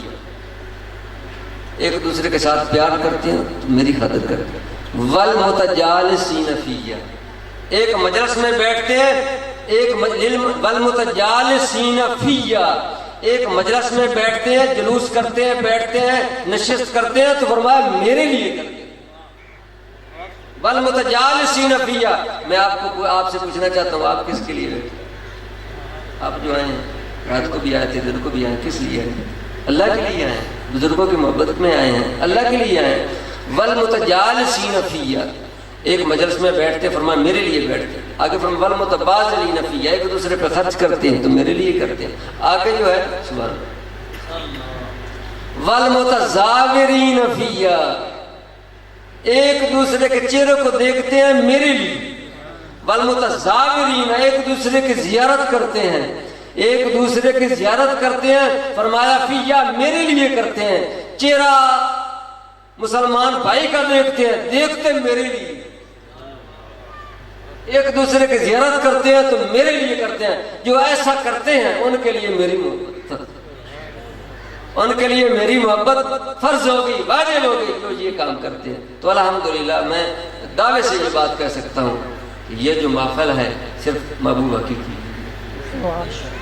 ایک دوسرے کے ساتھ پیار کرتے ہیں تو میری خاطر کرتے ہیں. والمتجالسین فی، ایک مجلس میں بیٹھتے ہیں، والمتجالسین فی، ایک مجلس میں بیٹھتے ہیں، جلوس کرتے ہیں، بیٹھتے ہیں، نشست کرتے ہیں تو فرمایا میرے لیے کرتے ہیں. والمتجالسین فی، میں آپ سے پوچھنا چاہتا ہوں آپ کس کے لیے بیٹھے؟ آپ جو آئے ہیں رات کو بھی آئے تھے، دن کو بھی آئے، کس لیے آئے؟ اللہ کے لیے آئے. بزرگوں کی محبت میں آئے ہیں، اللہ کے لیے آئے ہیں. والمتجالسین فی، ایک مجلس میں بیٹھتے فرمایا میرے لیے بیٹھتے ہیں. آگے فرمایا والمتبادلین فی، ایک دوسرے پہ خرچ کرتے ہیں تو میرے لیے کرتے ہیں. آگے جو ہے سبحان اللہ، والمتزاورین فی، ایک دوسرے کے چہرے کو دیکھتے ہیں میرے لیے. والمتزاورین، ایک دوسرے کی زیارت کرتے ہیں، ایک دوسرے کی زیارت کرتے ہیں فرمایا فی، میرے لیے کرتے ہیں. چہرہ مسلمان بھائی کا دیکھتے ہیں، دیکھتے میرے لیے. ایک دوسرے کی زیارت کرتے ہیں تو میرے لیے کرتے ہیں. جو ایسا کرتے ہیں ان کے لیے میری محبت، ان کے لیے میری محبت فرض ہوگی، واجب ہوگی جو یہ کام کرتے ہیں. تو الحمدللہ میں دعوے سے یہ بات کہہ سکتا ہوں کہ یہ جو محفل ہے صرف محبوب حقیقی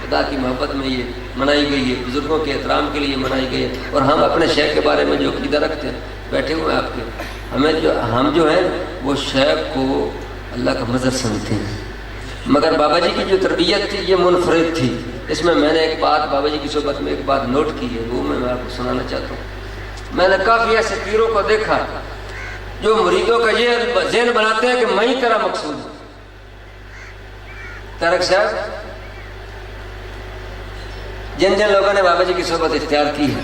خدا کی محبت میں یہ منائی گئی ہے، بزرگوں کے احترام کے لیے منائی گئی ہے. اور ہم اپنے شیخ کے بارے میں جو عقیدہ رکھتے ہیں بیٹھے ہوئے آپ کے، ہم جو ہیں وہ شیخ کو اللہ کا مظہر سمجھتے ہیں. مگر بابا جی کی جو تربیت تھی یہ منفرد تھی. اس میں نے ایک بات بابا جی کی صحبت میں ایک بات نوٹ کی ہے، وہ میں آپ کو سنانا چاہتا ہوں. میں نے کافی ایسے پیروں کو دیکھا جو مریدوں کا یہ ذہن بناتے ہیں کہ میں ہی تیرا مقصود ہوں. تارک صاحب، جن لوگوں نے بابا جی کی صحبت اختیار کی ہے،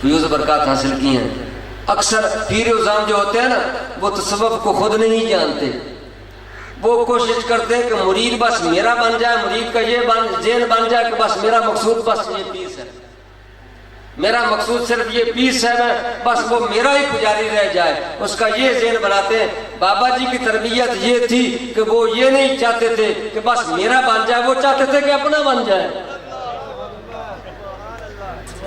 فیوز برکات حاصل کی ہیں، اکثر پیر اعظام جو ہوتے ہیں نا وہ تصوف کو خود نہیں جانتے. وہ کوشش کرتے ہیں کہ مرید بس میرا بن جائے، مرید کا یہ ذہن بن جائے کہ بس میرا مقصود بس یہ پیس ہے، میرا مقصود صرف یہ پیس ہے، میں بس وہ میرا ہی پجاری رہ جائے. اس کا یہ ذہن بناتے ہیں. بابا جی کی تربیت یہ تھی کہ وہ یہ نہیں چاہتے تھے کہ بس میرا بن جائے، وہ چاہتے تھے کہ اپنا بن جائے.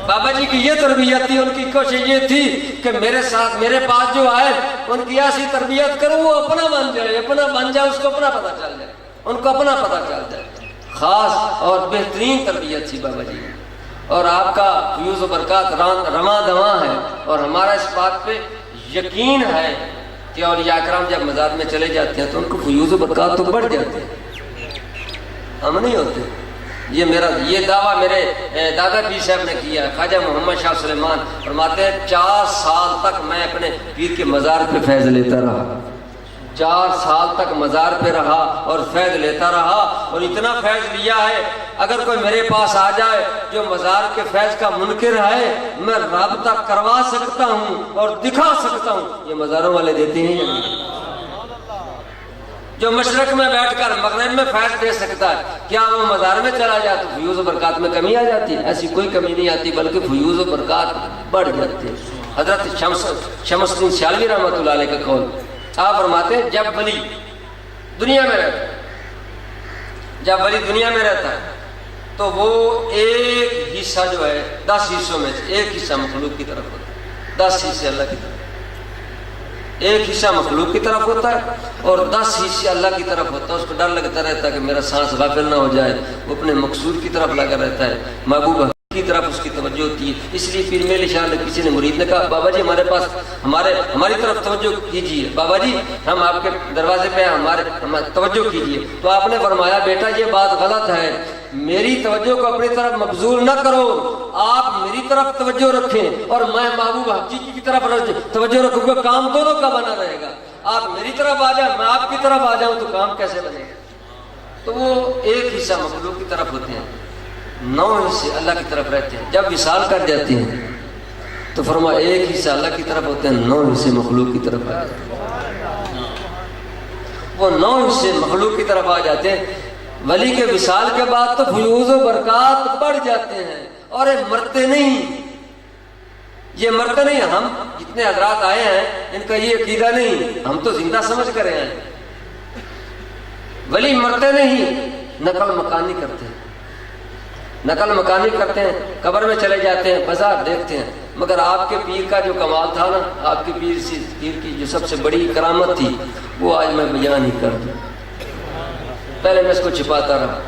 بابا جی کی یہ تربیت تھی، ان کی کوشش یہ تھی کہ میرے ساتھ میرے پاس جو آئے ان کی ایسی تربیت کروں وہ اپنا بن جائے، اپنا بن جائے، اس کو اپنا پتہ چل جائے، ان کو اپنا پتہ چل جائے. خاص اور بہترین تربیت تھی بابا جی. اور آپ کا فیوز و برکات رواں دواں ہے. اور ہمارا اس بات پہ یقین ہے کہ اولیاء اکرام جب مزار میں چلے جاتے ہیں تو ان کو فیوز و برکات تو بڑھ جاتے ہیں، ہم نہیں ہوتے. یہ دعویٰ میرے دادا پیر صاحب نے کیا. خواجہ محمد شاہ سلیمان فرماتے ہیں 4 سال تک میں اپنے پیر کے مزار پہ فیض لیتا رہا. 4 سال تک مزار پہ رہا اور فیض لیتا رہا. اور اتنا فیض لیا ہے اگر کوئی میرے پاس آ جائے جو مزار کے فیض کا منکر ہے، میں رابطہ کروا سکتا ہوں اور دکھا سکتا ہوں. یہ مزاروں والے دیتے ہیں یا نہیں؟ جو مشرق میں بیٹھ کر مغرب میں فیض دے سکتا ہے، کیا وہ مزار میں چلا جائے تو فیوز و برکات میں کمی آ جاتی ہے؟ ایسی کوئی کمی نہیں آتی، بلکہ فیوز و برکات بڑھ جاتی ہے. حضرت شمس الدین سیالوی رحمۃ اللہ علیہ کا قول، آپ فرماتے ہیں جب ولی دنیا میں رہتا ہے، جب ولی دنیا میں رہتا ہے تو وہ ایک حصہ جو ہے 10 حصوں میں سے ایک حصہ مخلوق کی طرف ہوتا ہے، 10 حصے اللہ کی طرف. ایک حصہ مخلوق کی طرف ہوتا ہے اور 10 حصے اللہ کی طرف ہوتا ہے. اس کو ڈر لگتا رہتا ہے کہ میرا سانس غافل نہ ہو جائے. وہ اپنے مقصود کی طرف لگا رہتا ہے، محبوب کی طرف اس کی توجہ ہوتی ہے. اس لیے پیر میل شاہ نے کسی نے مرید نے کہا بابا جی ہمارے پاس ہماری طرف توجہ کیجیے، بابا جی ہم آپ کے دروازے پہ ہمارے توجہ کیجیے. تو آپ نے فرمایا بیٹا یہ بات غلط ہے، میری توجہ کو اپنی طرف مبذول نہ کرو، آپ میری طرف توجہ رکھیں اور میں محبوب حقیقی کی طرف توجہ رکھوں گا. کام دونوں کا بنا رہے گا. آپ میری طرف آ جائیں، میں آپ کی طرف آ جاؤں تو کام کیسے بنے گا؟ تو وہ ایک حصہ مخلوق کی طرف ہوتے ہیں، 9 حصے اللہ کی طرف رہتے ہیں. جب وصال کر جاتے ہیں تو فرمایا ایک حصہ اللہ کی طرف ہوتے ہیں، 9 حصے مخلوق کی طرف آتے ہیں. وہ 9 حصے مخلوق کی طرف آ جاتے ہیں۔ ولی کے وصال کے بعد تو فیوز و برکات بڑھ جاتے ہیں، اور یہ مرتے نہیں، یہ مرتے نہیں۔ ہم جتنے حضرات آئے ہیں ان کا یہ عقیدہ نہیں، ہم تو زندہ سمجھ کر رہے ہیں۔ ولی مرتے نہیں، نقل مکانی کرتے ہیں، نقل مکانی کرتے ہیں، قبر میں چلے جاتے ہیں، بازار دیکھتے ہیں۔ مگر آپ کے پیر کا جو کمال تھا نا، آپ کے پیر کی جو سب سے بڑی کرامت تھی، وہ آج میں بیان ہی کر دوں۔ پہلے میں اس کو چھپاتا رہا،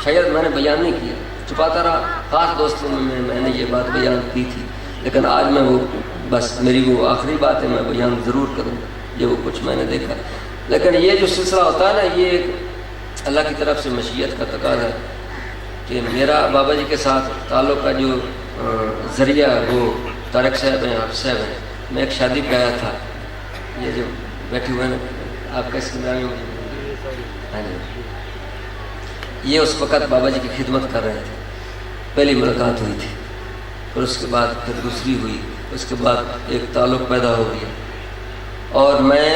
شاید میں نے بیان نہیں کیا، چھپاتا رہا، خاص دوستوں میں نے یہ بات بیان کی تھی، لیکن آج میں وہ بس میری وہ آخری بات ہے، میں بیان ضرور کروں یہ وہ کچھ میں نے دیکھا۔ لیکن یہ جو سلسلہ ہوتا ہے نا، یہ ایک اللہ کی طرف سے مشیت کا تقاضا ہے کہ میرا بابا جی کے ساتھ تعلق کا جو ذریعہ ہے وہ طارق صاحب ہیں، آپ صاحب ہیں۔ میں ایک شادی پہ آیا تھا، یہ جو بیٹھے ہوئے ہیں آپ کا اسکول میں، ہاں جی، یہ اس وقت بابا جی کی خدمت کر رہے تھے۔ پہلی ملاقات ہوئی تھی، اور اس کے بعد پھر دوسری ہوئی، اس کے بعد ایک تعلق پیدا ہو گیا۔ اور میں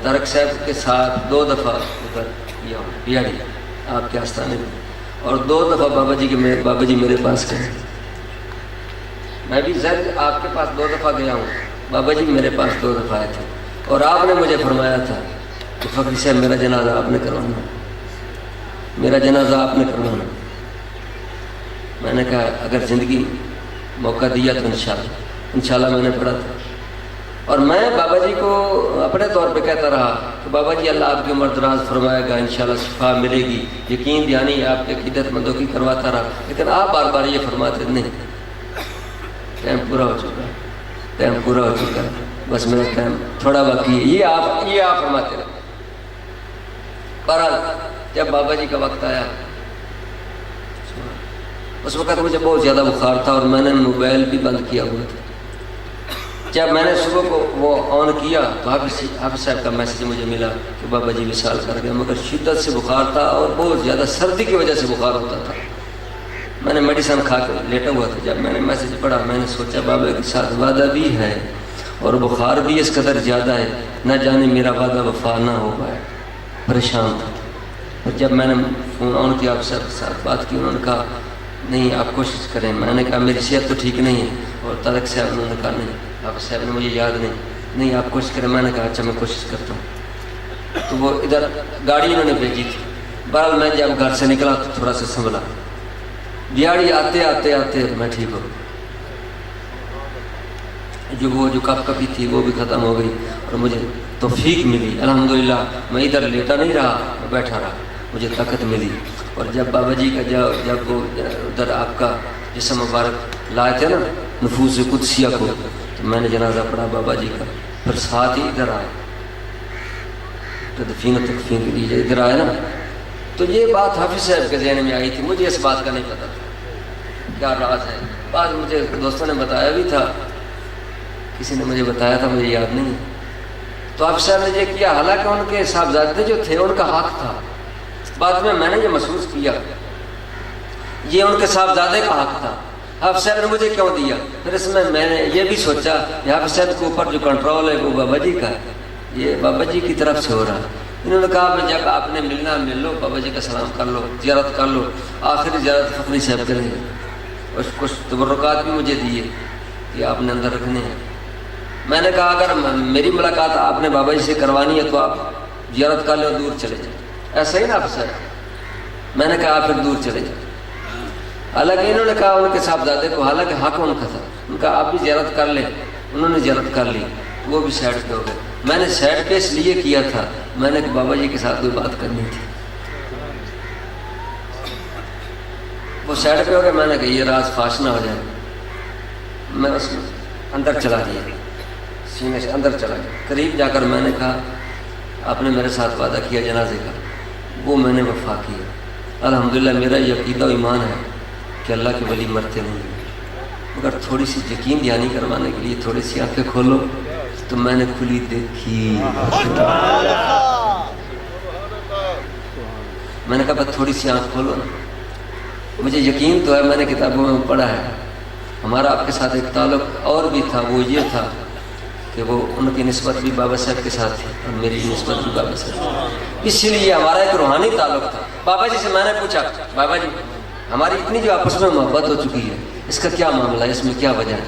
طارق صاحب کے ساتھ 2 دفعہ ادھر کیا ہوں بیاڑی آپ کے آستانے میں، اور 2 دفعہ بابا جی میرے پاس گئے۔ میں بھی زید آپ کے پاس 2 دفعہ گیا ہوں، بابا جی میرے پاس 2 دفعہ آئے تھے، اور آپ نے مجھے فرمایا تھا کہ فقیر صاحب میرا جنازہ آپ نے کروانا، میرا جنازہ آپ نے کروانا۔ میں نے کہا اگر زندگی موقع دیا تو انشاءاللہ میں نے پڑھا تھا۔ اور میں بابا جی کو اپنے طور پہ کہتا رہا کہ بابا جی اللہ آپ کی عمر دراز فرمائے گا، انشاءاللہ شفا ملے گی، یقین دہانی آپ کے عقیدت مندوں کی کرواتا رہا، لیکن آپ بار بار یہ فرماتے نہیں، ٹائم پورا ہو چکا ہے، ٹائم پورا ہو چکا ہے، بس میرا ٹائم تھوڑا باقی ہے، یہ آپ فرماتے رہے۔ بہرحال جب بابا جی کا وقت آیا، اس وقت مجھے بہت زیادہ بخار تھا، اور میں نے موبائل بھی بند کیا ہوا تھا۔ جب میں نے صبح کو وہ آن کیا تو حافظ صاحب کا میسیج مجھے ملا کہ بابا جی وصال کر گئے، مگر شدت سے بخار تھا، اور بہت زیادہ سردی کی وجہ سے بخار ہوتا تھا۔ میں نے میڈیسن کھا کے لیٹا ہوا تھا، جب میں نے میسیج پڑھا میں نے سوچا بابا کے ساتھ وعدہ بھی ہے اور بخار بھی اس قدر زیادہ ہے، نہ جانے میرا وعدہ وفا نہ ہو پائے، پریشان تھا۔ اور جب میں نے فون آن کیا آپ صاحب کے ساتھ بات کی، انہوں نے کہا نہیں آپ کوشش کریں۔ میں نے کہا میری صحت تو ٹھیک نہیں ہے، اور طارق صاحب انہوں نے کہا نہیں، آپ صاحب نے مجھے یاد نہیں آپ کوشش کریں۔ میں نے کہا اچھا میں کوشش کرتا ہوں۔ تو وہ ادھر گاڑی انہوں نے بھیجی تھی، بہرحال میں جب گھر سے نکلا تو تھوڑا سا سنبھلا، دیہڑی آتے میں ٹھیک ہو، جو کپ کپی تھی وہ بھی ختم ہو گئی، اور مجھے توفیق ملی الحمدللہ۔ میں ادھر لیٹا نہیں رہا، میں بیٹھا رہا، مجھے طاقت ملی۔ اور جب بابا جی کا جب وہ ادھر آپ کا جسم مبارک لائے تھے نا نفوذ قدسیہ کو، تو میں نے جنازہ پڑھا بابا جی کا، پھر ساتھ ہی ادھر آئے تدفین و تکفین کے لیے ادھر آئے نا۔ تو یہ بات حافظ صاحب کے ذہن میں آئی تھی، مجھے اس بات کا نہیں پتا تھا کیا راز ہے۔ بعد مجھے دوستوں نے بتایا بھی تھا، کسی نے مجھے بتایا تھا، مجھے یاد نہیں۔ تو حافظ صاحب نے یہ کیا، حالانکہ ان کے صاحبزادے جو تھے ان کا حق تھا، بعد میں نے یہ محسوس کیا یہ ان کے صاحبزادے کا حق تھا، حافظ صاحب نے مجھے کیوں دیا۔ پھر اس میں نے یہ بھی سوچا کہ حافظ صاحب کے اوپر جو کنٹرول ہے وہ بابا جی کا ہے، یہ بابا جی کی طرف سے ہو رہا ہے۔ انہوں نے کہا کہ جب آپ نے ملنا مل لو، بابا جی کا سلام کر لو، زیارت کر لو، آخری زیارت فقری صاحب کریں گے۔ اور کچھ تبرکات بھی مجھے دیے کہ آپ نے اندر رکھنے ہیں۔ میں نے کہا اگر میری ملاقات آپ نے بابا جی سے کروانی ہے تو آپ زیارت کر لو، دور چلے جائیں، ایسا ہی نا حافظ صاحب؟ میں نے کہا آپ پھر دور چلے جائیں۔ حالانکہ انہوں نے کہا ان کے صاحبزادے کو، حالانکہ حق ان کا تھا، ان کا آپ بھی زیارت کر لیں، انہوں نے زیارت کر لی، وہ بھی سائڈ پہ ہو گئے۔ میں نے سائڈ پہ اس لیے کیا تھا، میں نے بابا جی کے ساتھ کوئی بات کرنی تھی، وہ سائڈ پہ ہو گئے۔ میں نے کہا یہ راز فاش نہ ہو جائے، میں اس میں اندر چلا دیا، سینے سے اندر چلا گیا۔ قریب جا کر میں نے کہا آپ نے میرے ساتھ وعدہ کیا جنازے کا، وہ میں نے وفا کیا۔ الحمدللہ میرا یہ عقیدہ و ایمان ہے کہ اللہ کے ولی مرتے نہیں ہیں، مگر تھوڑی سی یقین دہانی کروانے کے لیے تھوڑی سی آنکھیں کھولو، تو میں نے کھلی دیکھی، میں نے کہا بس تھوڑی سی آنکھ کھولو نا، مجھے یقین تو ہے، میں نے کتابوں میں پڑھا ہے۔ ہمارا آپ کے ساتھ ایک تعلق اور بھی تھا، وہ یہ تھا کہ وہ ان کی نسبت بھی بابا صاحب کے ساتھ تھی اور میری نسبت بھی بابا صاحب، اسی لیے ہمارا ایک روحانی تعلق تھا۔ بابا جی سے میں نے پوچھا، بابا جی ہماری اتنی جو آپس میں محبت ہو چکی ہے، اس کا کیا معاملہ ہے، اس میں کیا وجہ ہے؟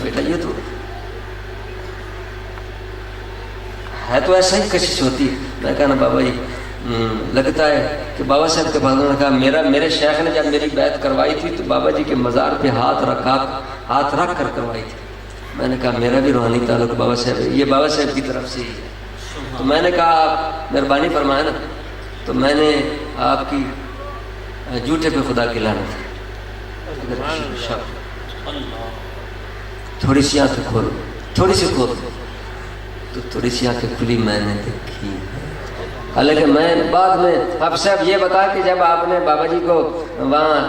بیٹا یہ تو ایسا ہی کشش ہوتی ہے۔ میں کہا نا بابا جی لگتا ہے کہ بابا صاحب کے پاس، نے کہا میرے شیخ نے جب میری بیعت کروائی تھی تو بابا جی کے مزار پہ ہاتھ رکھ کر کروائی تھی۔ میں نے کہا میرا بھی روحانی تعلق بابا صاحب ہے، یہ بابا صاحب کی طرف سے ہی ہے۔ تو میں نے کہا آپ مہربانی فرمائے نا، تو میں نے آپ کی جھوٹے پہ خدا کی لعنت ہے، تھوڑی سی آنکھیں کھولو، تھوڑی سی کھولو، تو تھوڑی سی آنکھیں کھلی میں نے دیکھی۔ حالانکہ میں بعد میں اب صاحب یہ بتا کہ جب آپ نے بابا جی کو وہاں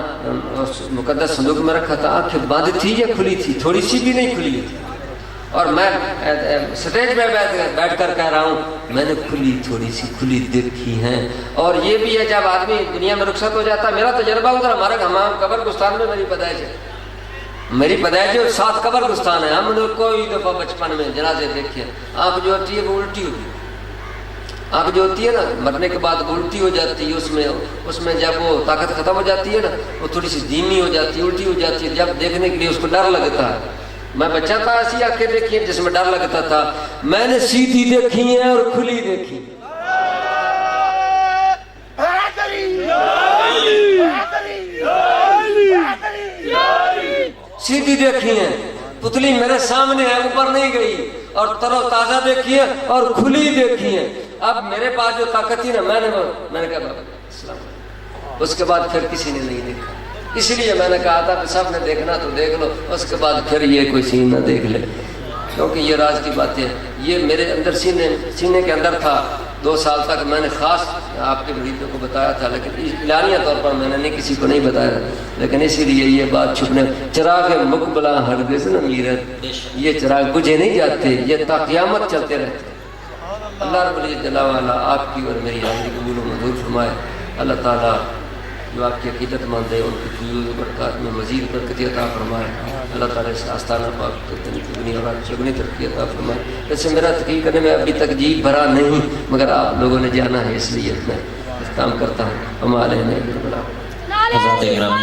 مقدس صندوق میں رکھا تھا، آنکھیں بند تھی یا کھلی تھی؟ تھوڑی سی بھی نہیں کھلی تھی۔ اور میں سٹیج پہ بیٹھ کر کہہ رہا ہوں میں نے تھوڑی سی کھلی دیکھی ہیں۔ اور یہ بھی ہے جب آدمی دنیا میں رخصت ہو جاتا ہے، میرا تجربہ ادھر ہمارے ہمام قبر گستان میں میری پیدائش جو 7 قبر گستان ہے، ہم نے کوئی دفعہ بچپن میں جنازے دیکھے، آنکھ جو ہوتی ہے وہ الٹی ہوتی ہے، آنکھ جو ہوتی ہے نا مرنے کے بعد الٹی ہو جاتی ہے، اس میں جب وہ طاقت ختم ہو جاتی ہے نا وہ تھوڑی سی دھیمی ہو جاتی ہے، الٹی ہو جاتی ہے، جب دیکھنے کے لیے اس کو ڈر لگتا ہے۔ میں بچہ تھا، ایسی آنکھیں دیکھی ہیں جس میں ڈر لگتا تھا، میں نے سیدھی دیکھی ہیں اور کھلی دیکھی، سیدھی دیکھی ہیں، پتلی میرے سامنے ہے، اوپر نہیں گئی، اور تر و تازہ دیکھی ہے اور کھلی دیکھی ہے۔ اب میرے پاس جو طاقت تھی نا میں نے کہا بابا السلام علیکم، اس کے بعد پھر کسی نے نہیں دیکھا، اس لیے میں نے کہا تھا کہ سب نے دیکھنا تو دیکھ لو، اس کے بعد پھر یہ کوئی سین نہ دیکھ لے، کیونکہ یہ راز کی باتیں یہ میرے اندر سینے کے اندر تھا۔ 2 سال تک میں نے خاص آپ کے مریضوں کو بتایا تھا، لیکن اعلانیہ طور پر میں نے نہیں کسی کو نہیں بتایا، لیکن اسی لیے یہ بات چھپنے چراغ مقبلہ ہرگز نہ میرت، یہ چراغ بجھے نہیں جاتے، یہ تا قیامت چلتے رہتے۔ اللہ رب العزت جل وعلا آپ کی اور میری حاضری قبول و منظور فرمائے۔ اللہ تعالیٰ جو آپ کی عقیدت مند ہے ان کی فیوز و برکات میں مزید برکت عطا فرمائے۔ اللہ تعالیٰ اس آستانہ پاک دنیا اور چگنی ترقی عطا فرمائے۔ ویسے میرا تقریر کرنے میں ابھی تک جی بھرا نہیں، مگر آپ لوگوں نے جانا ہے اس لیے میں کام کرتا ہوں۔ ہمارے حضرات اکرام